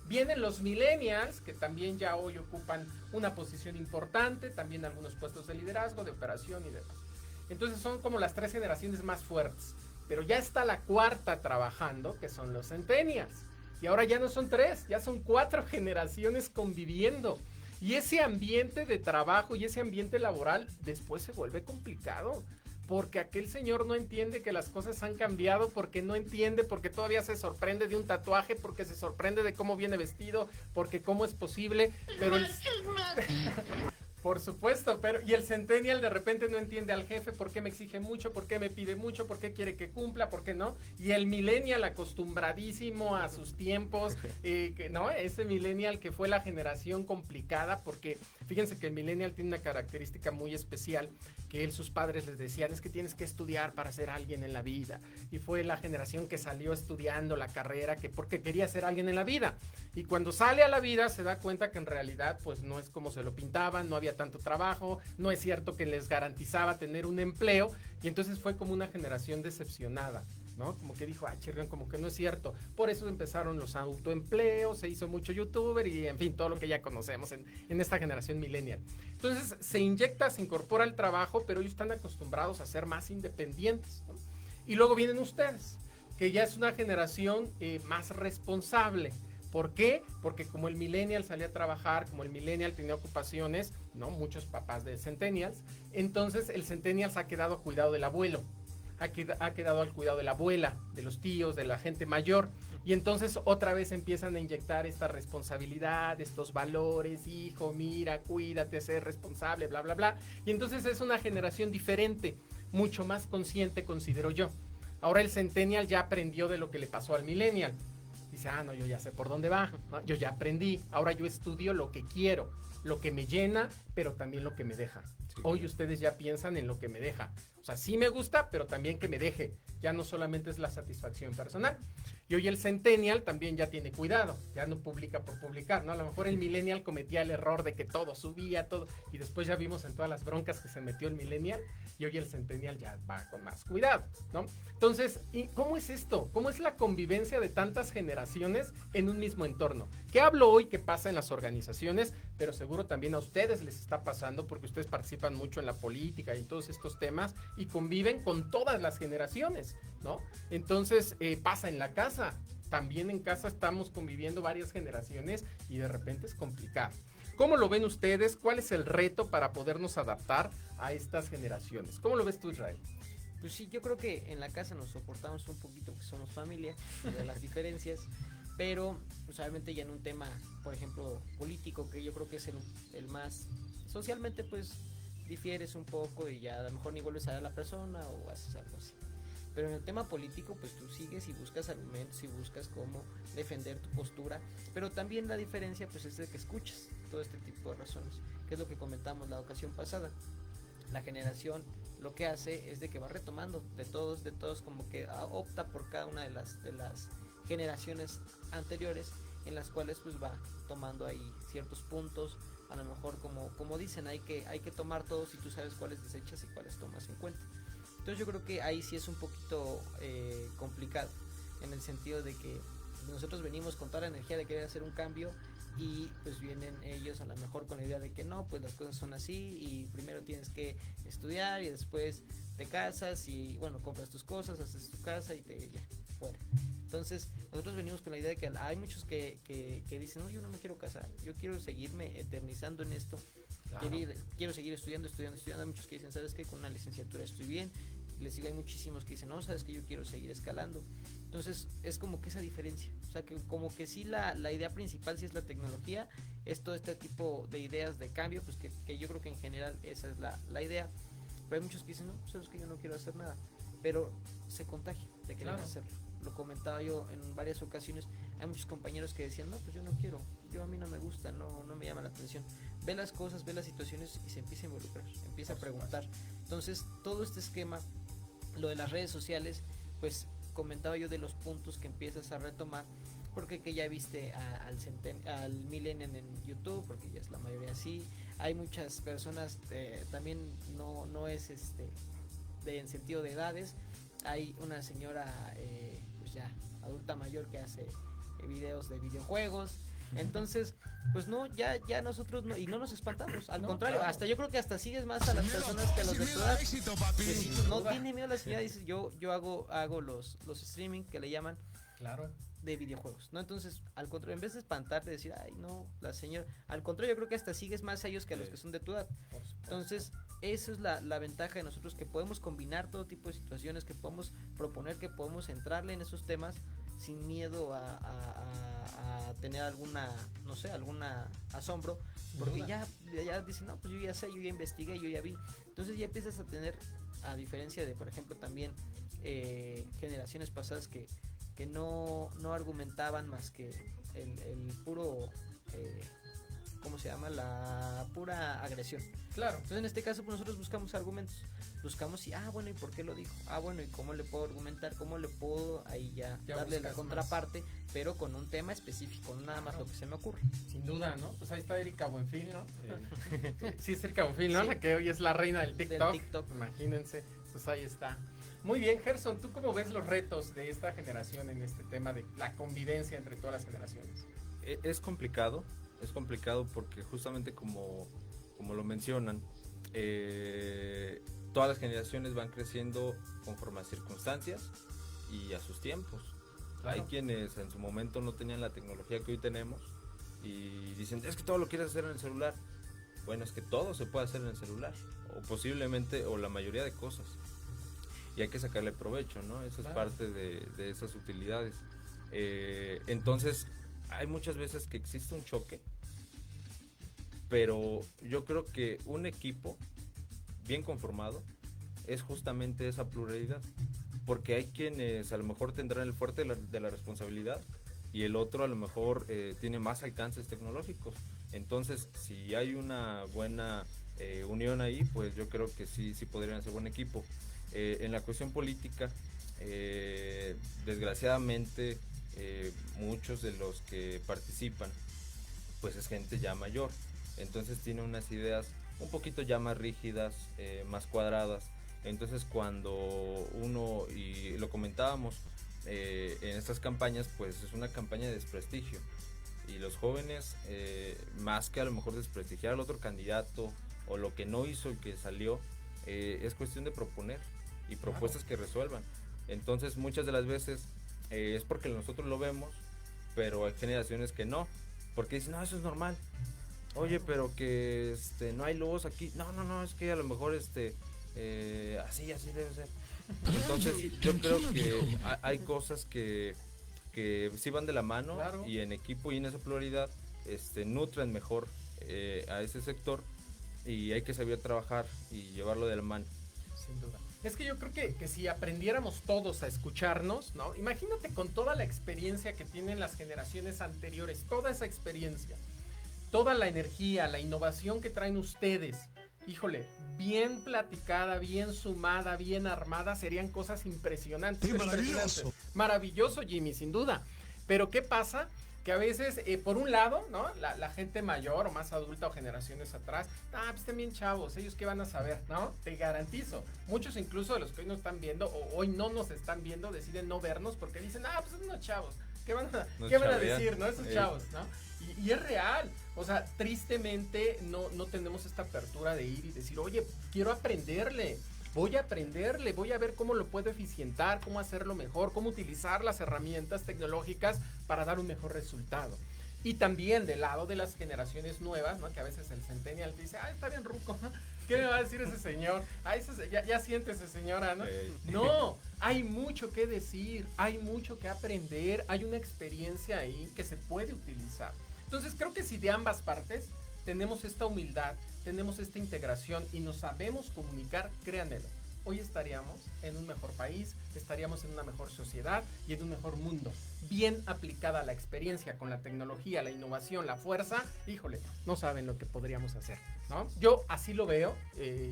[SPEAKER 3] Vienen los millennials, que también ya hoy ocupan una posición importante, también algunos puestos de liderazgo, de operación y demás. Entonces son como las 3 generaciones más fuertes. Pero ya está la 4ª trabajando, que son los centennials. Y ahora ya no son 3, ya son 4 generaciones conviviendo. Y ese ambiente de trabajo y ese ambiente laboral después se vuelve complicado. Porque aquel señor no entiende que las cosas han cambiado, porque no entiende, porque todavía se sorprende de un tatuaje, porque se sorprende de cómo viene vestido, porque cómo es posible, pero por supuesto, pero y el centennial de repente no entiende al jefe, por qué me exige mucho, por qué me pide mucho, por qué quiere que cumpla, por qué no, y el millennial acostumbradísimo a sus tiempos, ¿no? Ese millennial que fue la generación complicada, porque fíjense que el millennial tiene una característica muy especial, que sus padres les decían, es que tienes que estudiar para ser alguien en la vida, y fue la generación que salió estudiando la carrera porque quería ser alguien en la vida, y cuando sale a la vida se da cuenta que en realidad pues no es como se lo pintaban, no había tanto trabajo, no es cierto que les garantizaba tener un empleo, y entonces fue como una generación decepcionada, ¿no? Como que dijo, chirrión, como que no es cierto. Por eso empezaron los autoempleos, se hizo mucho youtuber y en fin, todo lo que ya conocemos en esta generación millennial. Entonces se inyecta, se incorpora al trabajo, pero ellos están acostumbrados a ser más independientes, ¿no? Y luego vienen ustedes, que ya es una generación más responsable. ¿Por qué? Porque como el millennial salía a trabajar, como el millennial tenía ocupaciones, ¿no? Muchos papás de centennials, entonces el centennial se ha quedado a cuidado del abuelo, ha quedado al cuidado de la abuela, de los tíos, de la gente mayor, y entonces otra vez empiezan a inyectar esta responsabilidad, estos valores, hijo, mira, cuídate, sé responsable, bla, bla, bla, y entonces es una generación diferente, mucho más consciente, considero yo. Ahora el centennial ya aprendió de lo que le pasó al millennial. Dice, no, yo ya sé por dónde va, ¿no? Yo ya aprendí, ahora yo estudio lo que quiero, lo que me llena, pero también lo que me deja. Sí. Hoy ustedes ya piensan en lo que me deja. O sea, sí me gusta, pero también que me deje. Ya no solamente es la satisfacción personal. Y hoy el centennial también ya tiene cuidado, ya no publica por publicar, ¿no? A lo mejor el millennial cometía el error de que todo subía, todo, y después ya vimos en todas las broncas que se metió el millennial, y hoy el centennial ya va con más cuidado, ¿no? Entonces, ¿y cómo es esto? ¿Cómo es la convivencia de tantas generaciones en un mismo entorno? ¿Qué hablo hoy que pasa en las organizaciones? Pero seguro también a ustedes les está pasando porque ustedes participan mucho en la política y en todos estos temas y conviven con todas las generaciones, ¿no? Entonces, pasa en la casa. También en casa estamos conviviendo varias generaciones y de repente es complicado. ¿Cómo lo ven ustedes? ¿Cuál es el reto para podernos adaptar a estas generaciones? ¿Cómo lo ves tú, Israel?
[SPEAKER 5] Pues sí, yo creo que en la casa nos soportamos un poquito, que somos familia, de las diferencias, pero pues obviamente ya en un tema, por ejemplo, político, que yo creo que es el más, socialmente pues difieres un poco y ya a lo mejor ni vuelves a ver a la persona o haces algo así. Pero en el tema político, pues tú sigues y buscas argumentos y buscas cómo defender tu postura, pero también la diferencia pues es de que escuchas todo este tipo de razones, que es lo que comentamos la ocasión pasada. La generación lo que hace es de que va retomando de todos como que opta por cada una de las generaciones anteriores, en las cuales pues va tomando ahí ciertos puntos. A lo mejor como dicen, hay que tomar todos y tú sabes cuáles desechas y cuáles tomas en cuenta. Entonces yo creo que ahí sí es un poquito complicado, en el sentido de que nosotros venimos con toda la energía de querer hacer un cambio y pues vienen ellos a lo mejor con la idea de que no, pues las cosas son así y primero tienes que estudiar y después te casas y bueno, compras tus cosas, haces tu casa y te ya, fuera. Entonces nosotros venimos con la idea de que hay muchos que dicen, no, yo no me quiero casar, yo quiero seguirme eternizando en esto. Claro. Quiero seguir estudiando. Hay muchos que dicen, ¿sabes qué? Con una licenciatura estoy bien, les digo, hay muchísimos que dicen, no, sabes que yo quiero seguir escalando. Entonces es como que esa diferencia, o sea, que como que sí la idea principal sí es la tecnología, es todo este tipo de ideas de cambio, pues que yo creo que en general esa es la idea. Pero hay muchos que dicen, no, sabes que yo no quiero hacer nada, pero se contagia de querer hacerlo. Lo comentaba yo en varias ocasiones, hay muchos compañeros que decían, no, pues yo no quiero, a mí no me gusta, no me llama la atención. Ve las cosas, ve las situaciones y se empieza a involucrar, empieza a preguntar. Entonces, todo este esquema, lo de las redes sociales, pues comentaba yo de los puntos que empiezas a retomar, porque que ya viste al Millennium en YouTube, porque ya es la mayoría así. Hay muchas personas, también no es en sentido de edades. Hay una señora pues ya adulta mayor que hace videos de videojuegos. Entonces, pues no, ya nosotros no, y no nos espantamos, al contrario, claro. Hasta yo creo que hasta sigues más a las personas que a los de tu edad. Que si no tiene miedo la señora, dices, yo hago los streaming que le llaman.
[SPEAKER 3] Claro.
[SPEAKER 5] De videojuegos, ¿no? Entonces, al contrario, en vez de espantarte, decir, ay, no, la señora, al contrario, yo creo que hasta sigues más a ellos que a los que son de tu edad. Entonces, eso es la ventaja de nosotros, que podemos combinar todo tipo de situaciones, que podemos proponer, que podemos entrarle en esos temas sin miedo a tener alguna asombro, porque ya dicen, no, pues yo ya sé, yo ya investigué, yo ya vi. Entonces ya empiezas a tener, a diferencia de, por ejemplo, también generaciones pasadas que no argumentaban más que el puro, ¿cómo se llama? La pura agresión.
[SPEAKER 3] Claro.
[SPEAKER 5] Entonces en este caso pues nosotros buscamos argumentos, buscamos y bueno, ¿y por qué lo dijo? Bueno, ¿y cómo le puedo argumentar? ¿Cómo le puedo ahí ya darle la contraparte? Más. Pero con un tema específico, no nada más lo que se me ocurre.
[SPEAKER 3] Sin duda, ¿no? Pues ahí está Erika Buenfil, ¿no? Sí, es Erika Buenfil, ¿no? Sí. La que hoy es la reina del TikTok. Imagínense, pues ahí está. Muy bien, Gerson, ¿tú cómo ves los retos de esta generación en este tema de la convivencia entre todas las generaciones?
[SPEAKER 4] Es complicado porque justamente como lo mencionan, todas las generaciones van creciendo conforme a circunstancias y a sus tiempos. Claro. Hay quienes en su momento no tenían la tecnología que hoy tenemos y dicen, es que todo lo quieres hacer en el celular. Bueno, es que todo se puede hacer en el celular, o posiblemente, o la mayoría de cosas. Y hay que sacarle provecho, ¿no? Eso es parte de esas utilidades. Entonces, hay muchas veces que existe un choque, pero yo creo que un equipo bien conformado es justamente esa pluralidad, porque hay quienes a lo mejor tendrán el fuerte de la responsabilidad y el otro a lo mejor tiene más alcances tecnológicos. Entonces, si hay una buena unión ahí, pues yo creo que sí podrían ser buen equipo. En la cuestión política, desgraciadamente, muchos de los que participan, pues es gente ya mayor, entonces tiene unas ideas un poquito ya más rígidas, más cuadradas. Entonces cuando uno, y lo comentábamos en estas campañas, pues es una campaña de desprestigio, y los jóvenes, más que a lo mejor desprestigiar al otro candidato o lo que no hizo y que salió, es cuestión de proponer y propuestas que resuelvan. Entonces muchas de las veces es porque nosotros lo vemos, pero hay generaciones que no, porque dicen, no, eso es normal. Oye, pero que no hay luz aquí. No, es que a lo mejor así debe ser. Entonces yo creo que hay cosas que sí van de la mano, claro. Y en equipo y en esa pluralidad nutren mejor a ese sector, y hay que saber trabajar y llevarlo de la mano.
[SPEAKER 3] Sin duda. Es que yo creo que si aprendiéramos todos a escucharnos, ¿no? Imagínate con toda la experiencia que tienen las generaciones anteriores, toda esa experiencia, toda la energía, la innovación que traen ustedes, híjole, bien platicada, bien sumada, bien armada, serían cosas impresionantes.
[SPEAKER 11] ¡Qué maravilloso!
[SPEAKER 3] Maravilloso, Jimmy, sin duda. Pero ¿qué pasa? Que a veces, por un lado, ¿no? La gente mayor o más adulta o generaciones atrás, pues están bien chavos, ellos qué van a saber, ¿no? Te garantizo. Muchos incluso de los que hoy nos están viendo o hoy no nos están viendo deciden no vernos porque dicen, pues son unos chavos. ¿Qué van a decir, no? Esos chavos, ¿no? Y es real. O sea, tristemente no tenemos esta apertura de ir y decir, oye, quiero aprenderle. Voy a ver cómo lo puedo eficientar, cómo hacerlo mejor, cómo utilizar las herramientas tecnológicas para dar un mejor resultado. Y también del lado de las generaciones nuevas, ¿no? Que a veces el centennial te dice, está bien ruco, ¿qué me va a decir ese señor? Ya siéntese, señora, ¿no? No, hay mucho que decir, hay mucho que aprender, hay una experiencia ahí que se puede utilizar. Entonces creo que si de ambas partes tenemos esta humildad, tenemos esta integración y nos sabemos comunicar, créanmelo, hoy estaríamos en un mejor país, estaríamos en una mejor sociedad y en un mejor mundo. Bien aplicada la experiencia con la tecnología, la innovación, la fuerza, híjole, no saben lo que podríamos hacer, ¿no? Yo así lo veo,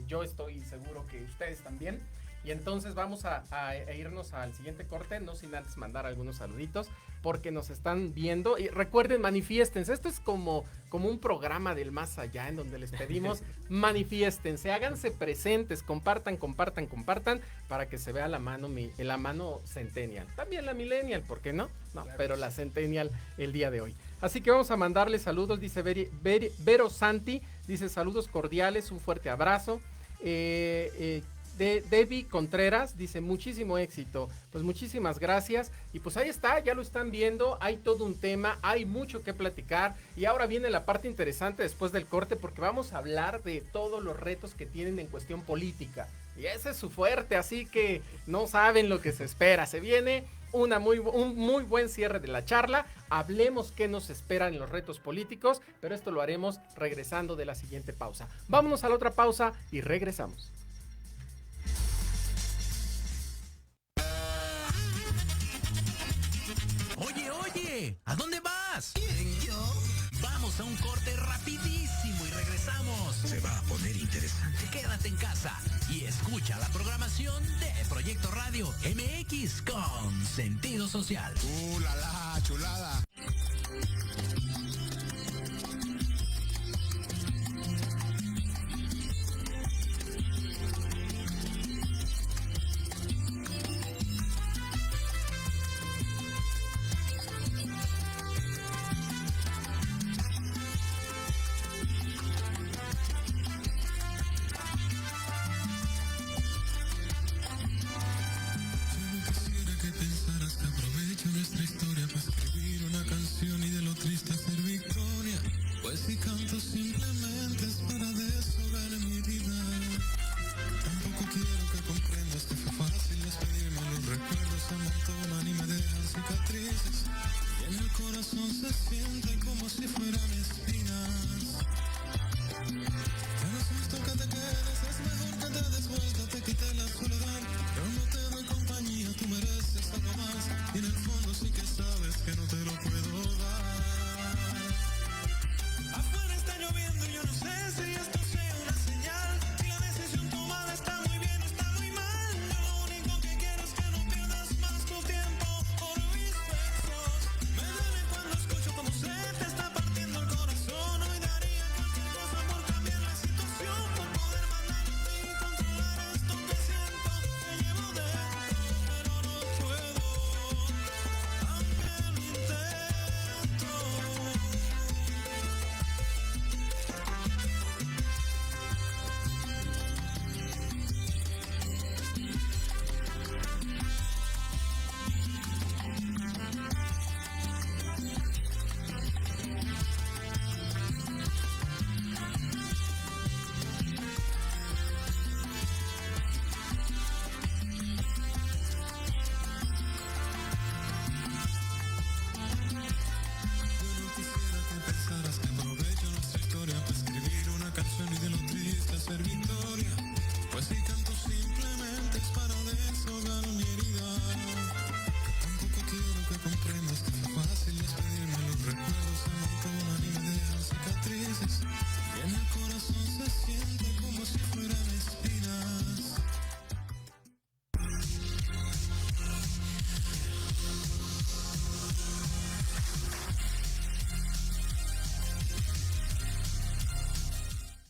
[SPEAKER 3] yo estoy seguro que ustedes también. Y entonces vamos a irnos al siguiente corte, no sin antes mandar algunos saluditos, porque nos están viendo. Y recuerden, manifiéstense. Esto es como un programa del más allá, en donde les pedimos manifiéstense, háganse presentes, compartan, para que se vea la mano centennial. También la millennial, ¿por qué no? No, claro, pero la centennial el día de hoy. Así que vamos a mandarle saludos, dice Vero Santi, dice saludos cordiales, un fuerte abrazo. Debbie Contreras dice muchísimo éxito, pues muchísimas gracias y pues ahí está, ya lo están viendo, hay todo un tema, hay mucho que platicar y ahora viene la parte interesante después del corte porque vamos a hablar de todos los retos que tienen en cuestión política y ese es su fuerte, así que no saben lo que se espera, se viene un muy buen cierre de la charla, hablemos qué nos esperan en los retos políticos, pero esto lo haremos regresando de la siguiente pausa. Vámonos a la otra pausa y regresamos.
[SPEAKER 1] Oye, ¿a dónde vas? ¿Quién, yo? Vamos a un corte rapidísimo y regresamos. Se va a poner interesante. Quédate en casa y escucha la programación de Proyecto Radio MX con sentido social.
[SPEAKER 11] La chulada.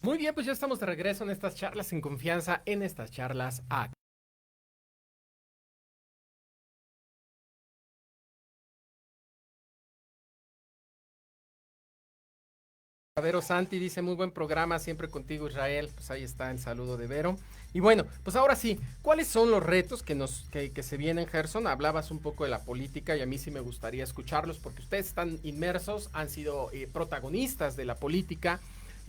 [SPEAKER 3] Muy bien, pues ya estamos de regreso en estas charlas en confianza, en estas charlas A. Vero Santi dice, muy buen programa, siempre contigo Israel. Pues ahí está el saludo de Vero. Y bueno, pues ahora sí, ¿cuáles son los retos que se vienen, Gerson? Hablabas un poco de la política y a mí sí me gustaría escucharlos porque ustedes están inmersos, han sido protagonistas de la política.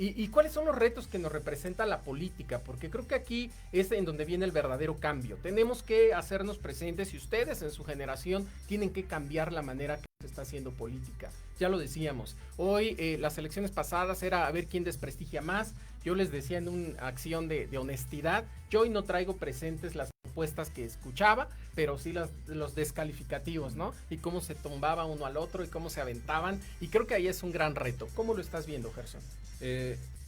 [SPEAKER 3] ¿Y cuáles son los retos que nos representa la política? Porque creo que aquí es en donde viene el verdadero cambio. Tenemos que hacernos presentes y ustedes en su generación tienen que cambiar la manera que se está haciendo política. Ya lo decíamos, hoy las elecciones pasadas era a ver quién desprestigia más. Yo les decía en una acción de honestidad, yo hoy no traigo presentes las propuestas que escuchaba, pero sí los descalificativos, ¿no? Y cómo se tumbaba uno al otro y cómo se aventaban. Y creo que ahí es un gran reto. ¿Cómo lo estás viendo, Gerson?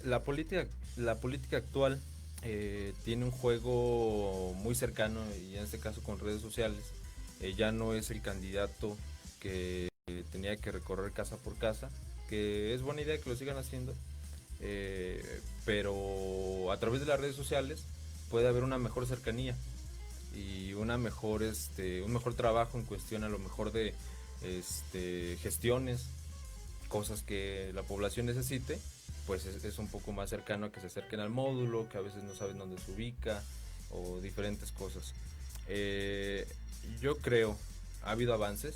[SPEAKER 4] La política actual tiene un juego muy cercano y en este caso con redes sociales. Ya no es el candidato que tenía que recorrer casa por casa, que es buena idea que lo sigan haciendo, pero a través de las redes sociales puede haber una mejor cercanía y un mejor trabajo en cuestión a lo mejor de gestiones, cosas que la población necesite. Pues es un poco más cercano a que se acerquen al módulo, que a veces no saben dónde se ubica o diferentes cosas. Yo creo, ha habido avances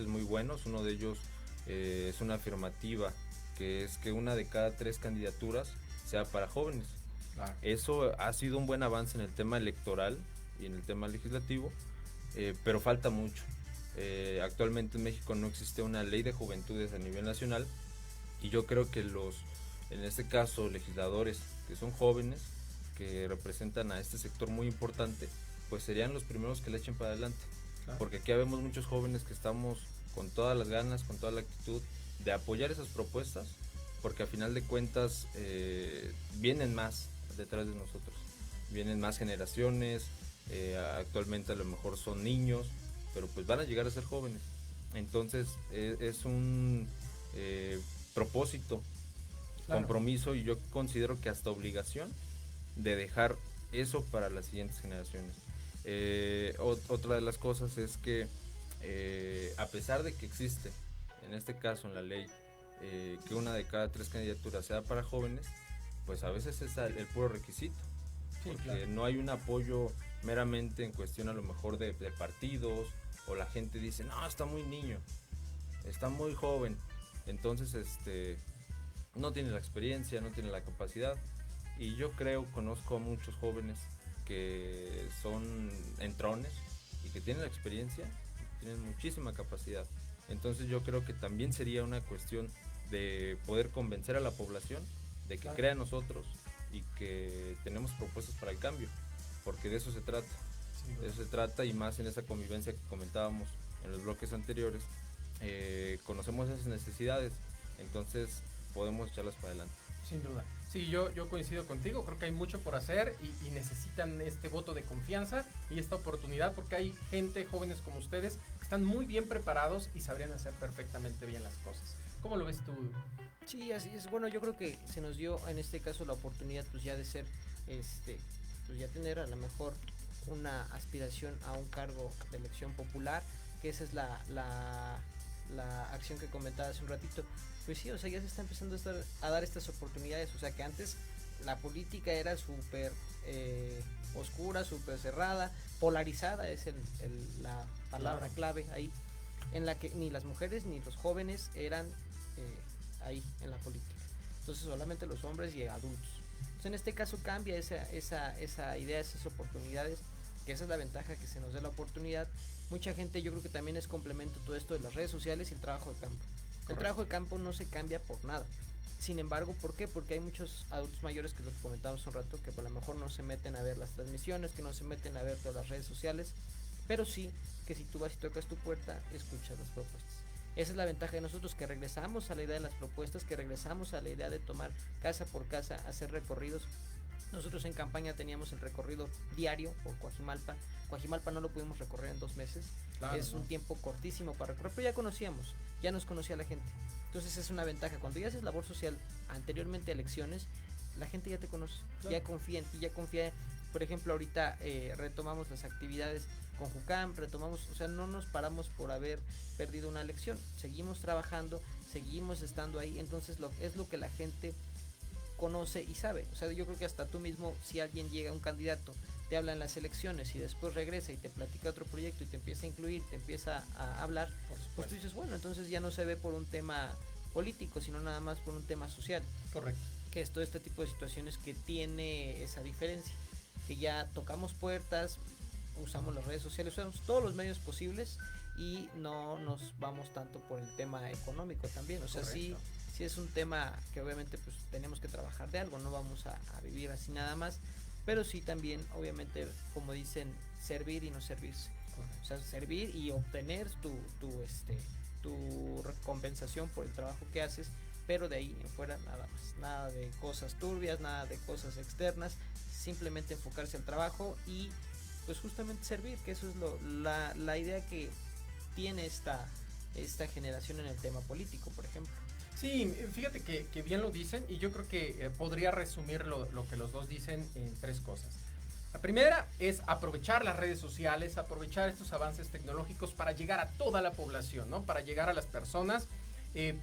[SPEAKER 4] muy buenos. Uno de ellos es una afirmativa, que es que 1 de cada 3 candidaturas sea para jóvenes. Claro. Eso ha sido un buen avance en el tema electoral y en el tema legislativo, pero falta mucho. Actualmente en México no existe una ley de juventudes a nivel nacional y yo creo que en este caso legisladores que son jóvenes, que representan a este sector muy importante, pues serían los primeros que le echen para adelante. Claro. Porque aquí vemos muchos jóvenes que estamos con todas las ganas, con toda la actitud de apoyar esas propuestas, porque a final de cuentas vienen más detrás de nosotros, vienen más generaciones, actualmente a lo mejor son niños, pero pues van a llegar a ser jóvenes. Entonces es un propósito, claro, compromiso, y yo considero que hasta obligación de dejar eso para las siguientes generaciones. Otra de las cosas es que a pesar de que existe, en este caso en la ley, que 1 de cada 3 candidaturas sea para jóvenes, pues a veces es el puro requisito, sí, porque claro, no hay un apoyo meramente en cuestión a lo mejor de partidos, o la gente dice, no, está muy niño, está muy joven, entonces no tiene la experiencia, no tiene la capacidad. Y yo conozco a muchos jóvenes que son entrones y que tienen la experiencia, tienen muchísima capacidad. Entonces yo creo que también sería una cuestión de poder convencer a la población de que, claro, crea en nosotros y que tenemos propuestas para el cambio, porque de eso se trata. Sí, de eso se trata, y más en esa convivencia que comentábamos en los bloques anteriores. Conocemos esas necesidades, entonces podemos echarlas para adelante.
[SPEAKER 3] Sin duda. Sí, yo coincido contigo, creo que hay mucho por hacer y necesitan este voto de confianza y esta oportunidad, porque hay gente, jóvenes como ustedes, que están muy bien preparados y sabrían hacer perfectamente bien las cosas. ¿Cómo lo ves tú?
[SPEAKER 5] Sí, así es. Bueno, yo creo que se nos dio en este caso la oportunidad pues ya de ser, pues ya tener a lo mejor una aspiración a un cargo de elección popular, que esa es la acción que comentaba hace un ratito. Pues sí, o sea, ya se está empezando a dar estas oportunidades. O sea, que antes la política era súper oscura, súper cerrada, polarizada, es la palabra clave ahí, en la que ni las mujeres ni los jóvenes eran ahí en la política. Entonces solamente los hombres y adultos. Entonces en este caso cambia esa idea, esas oportunidades, que esa es la ventaja, que se nos dé la oportunidad. Mucha gente, yo creo que también es complemento todo esto de las redes sociales y el trabajo de campo. El trabajo de campo no se cambia por nada. Sin embargo, ¿por qué? Porque hay muchos adultos mayores, que lo comentamos un rato, que por lo mejor no se meten a ver las transmisiones, que no se meten a ver todas las redes sociales, pero sí que si tú vas y tocas tu puerta, escuchas las propuestas. Esa es la ventaja de nosotros, que regresamos a la idea de las propuestas, que regresamos a la idea de tomar casa por casa, hacer recorridos. Nosotros en campaña teníamos el recorrido diario por Coajimalpa. Coajimalpa no lo pudimos recorrer en 2 meses. Claro, es un tiempo cortísimo para recorrer, pero ya conocíamos, ya nos conocía la gente. Entonces es una ventaja. Cuando ya haces labor social anteriormente a elecciones, la gente ya te conoce, claro, ya confía en ti, ya confía. Por ejemplo, ahorita retomamos las actividades con Jucam, o sea, no nos paramos por haber perdido una elección. Seguimos trabajando, seguimos estando ahí, entonces es lo que la gente conoce y sabe. O sea, yo creo que hasta tú mismo, si alguien llega, un candidato, te habla en las elecciones y después regresa y te platica otro proyecto y te empieza a incluir, te empieza a hablar, pues tú dices, bueno, entonces ya no se ve por un tema político, sino nada más por un tema social.
[SPEAKER 3] Correcto.
[SPEAKER 5] Que es todo este tipo de situaciones que tiene esa diferencia, que ya tocamos puertas, usamos las redes sociales, usamos todos los medios posibles y no nos vamos tanto por el tema económico también. O sea, sí es un tema que obviamente pues tenemos que trabajar de algo, no vamos a vivir así nada más, pero sí también obviamente, como dicen, servir y no servirse. O sea, servir y obtener tu recompensación por el trabajo que haces, pero de ahí en fuera nada más, nada de cosas turbias, nada de cosas externas, simplemente enfocarse al trabajo y pues justamente servir, que eso es la idea que tiene esta generación en el tema político, por ejemplo.
[SPEAKER 3] Sí, fíjate que bien lo dicen, y yo creo que podría resumir lo que los dos dicen en 3 cosas. La primera es aprovechar las redes sociales, aprovechar estos avances tecnológicos para llegar a toda la población, ¿no? Para llegar a las personas.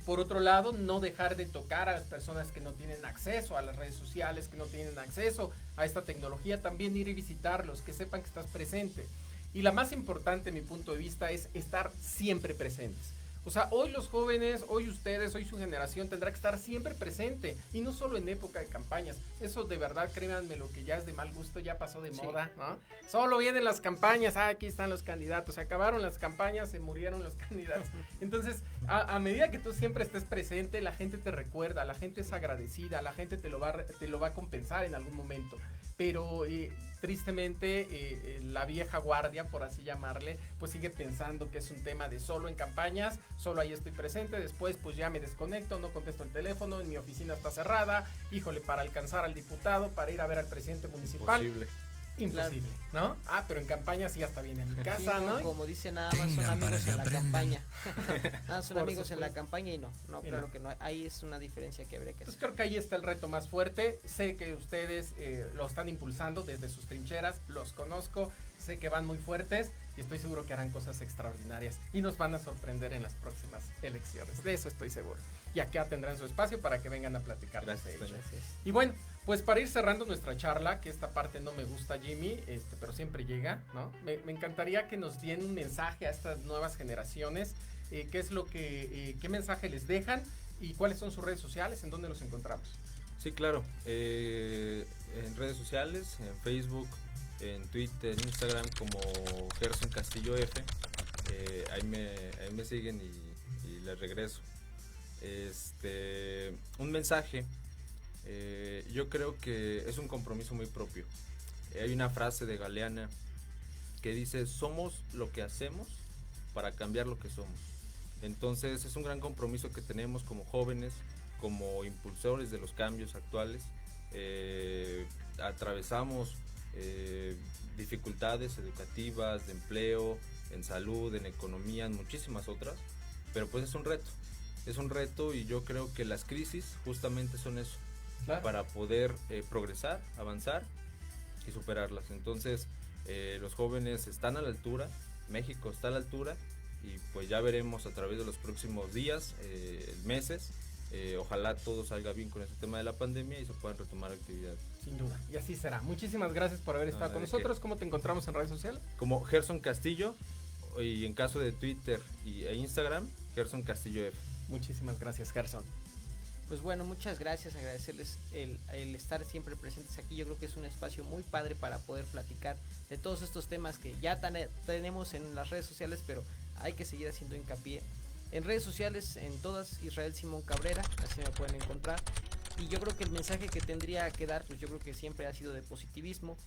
[SPEAKER 3] Por otro lado, no dejar de tocar a las personas que no tienen acceso a las redes sociales, que no tienen acceso a esta tecnología, también ir y visitarlos, que sepan que estás presente. Y la más importante, en mi punto de vista, es estar siempre presentes. O sea, hoy los jóvenes, hoy ustedes, hoy su generación tendrá que estar siempre presente, y no solo en época de campañas. Eso de verdad, créanme, lo que ya es de mal gusto ya pasó de moda, ¿no? Solo vienen las campañas, aquí están los candidatos, se acabaron las campañas, se murieron los candidatos. Entonces, a medida que tú siempre estés presente, la gente te recuerda, la gente es agradecida, la gente te lo va a compensar en algún momento. Pero tristemente la vieja guardia, por así llamarle, pues sigue pensando que es un tema de solo en campañas, solo ahí estoy presente, después pues ya me desconecto, no contesto el teléfono, mi oficina está cerrada, híjole, para alcanzar al diputado, para ir a ver al presidente municipal. Imposible, ¿no? Pero en campaña sí hasta viene a mi casa, ¿no?
[SPEAKER 5] Como dice, nada más son amigos en la campaña. Nada, son amigos en la campaña y no, claro que no. Ahí es una diferencia que habría que hacer.
[SPEAKER 3] Pues creo que ahí está el reto más fuerte. Sé que ustedes lo están impulsando desde sus trincheras, los conozco, sé que van muy fuertes y estoy seguro que harán cosas extraordinarias y nos van a sorprender en las próximas elecciones. De eso estoy seguro. Y acá tendrán su espacio para que vengan a platicar de ello. Y bueno, pues para ir cerrando nuestra charla, que esta parte no me gusta, Jimmy, pero siempre llega, ¿no? Me encantaría que nos den un mensaje a estas nuevas generaciones, qué es lo qué mensaje les dejan y cuáles son sus redes sociales, en dónde los encontramos.
[SPEAKER 4] Sí, claro, en redes sociales, en Facebook, en Twitter, en Instagram como Gerson Castillo F, ahí me siguen y les regreso. Un mensaje, yo creo que es un compromiso muy propio. Hay una frase de Galeana que dice: somos lo que hacemos para cambiar lo que somos. Entonces es un gran compromiso que tenemos como jóvenes, como impulsores de los cambios actuales. Atravesamos dificultades educativas, de empleo, en salud, en economía, en muchísimas otras, pero pues es un reto y yo creo que las crisis justamente son eso, claro, para poder progresar, avanzar y superarlas. Entonces los jóvenes están a la altura, México está a la altura y pues ya veremos a través de los próximos días, meses. Ojalá todo salga bien con este tema de la pandemia y se puedan retomar actividades.
[SPEAKER 3] Sin duda, y así será. Muchísimas gracias por haber estado con nosotros. ¿Cómo te encontramos en redes sociales?
[SPEAKER 4] Como Gerson Castillo, y en caso de Twitter e Instagram, Gerson Castillo F.
[SPEAKER 3] Muchísimas gracias, Gerson.
[SPEAKER 5] Pues bueno, muchas gracias, agradecerles el estar siempre presentes aquí. Yo creo que es un espacio muy padre para poder platicar de todos estos temas que ya tenemos en las redes sociales, pero hay que seguir haciendo hincapié. En redes sociales, en todas, Israel Simón Cabrera, así me pueden encontrar. Y yo creo que el mensaje que tendría que dar, pues yo creo que siempre ha sido de positivismo.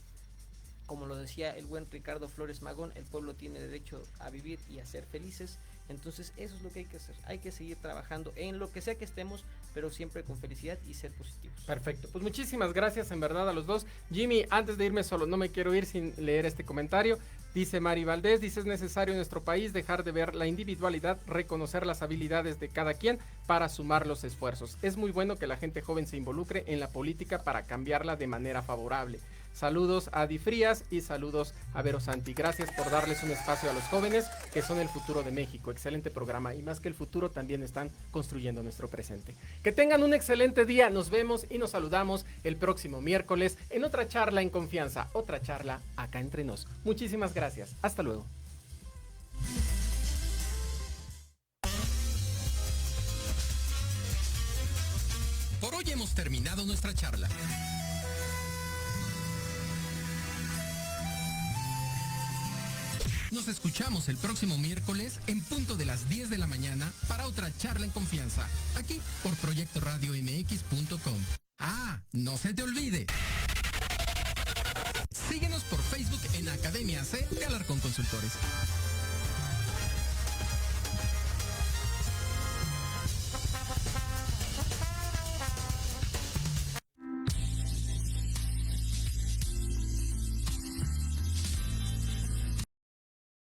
[SPEAKER 5] Como lo decía el buen Ricardo Flores Magón, el pueblo tiene derecho a vivir y a ser felices. Entonces eso es lo que hay que hacer. Hay que seguir trabajando en lo que sea que estemos, pero siempre con felicidad y ser positivos.
[SPEAKER 3] Perfecto, pues muchísimas gracias en verdad a los dos. Jimmy, antes de irme solo, no me quiero ir sin leer este comentario. Dice Mari Valdés, dice: es necesario en nuestro país dejar de ver la individualidad, reconocer las habilidades de cada quien para sumar los esfuerzos. Es muy bueno que la gente joven se involucre en la política para cambiarla de manera favorable. Saludos a Adi Frías y saludos a Vero Santi. Gracias por darles un espacio a los jóvenes que son el futuro de México. Excelente programa y más que el futuro también están construyendo nuestro presente. Que tengan un excelente día. Nos vemos y nos saludamos el próximo miércoles en otra charla en confianza, otra charla acá entre nos. Muchísimas gracias. Hasta luego.
[SPEAKER 1] Por hoy hemos terminado nuestra charla. Nos escuchamos el próximo miércoles en punto de las 10 de la mañana para otra charla en confianza, aquí por proyectoradiomx.com. Ah, no se te olvide. Síguenos por Facebook en Academia C de Alarcón Consultores.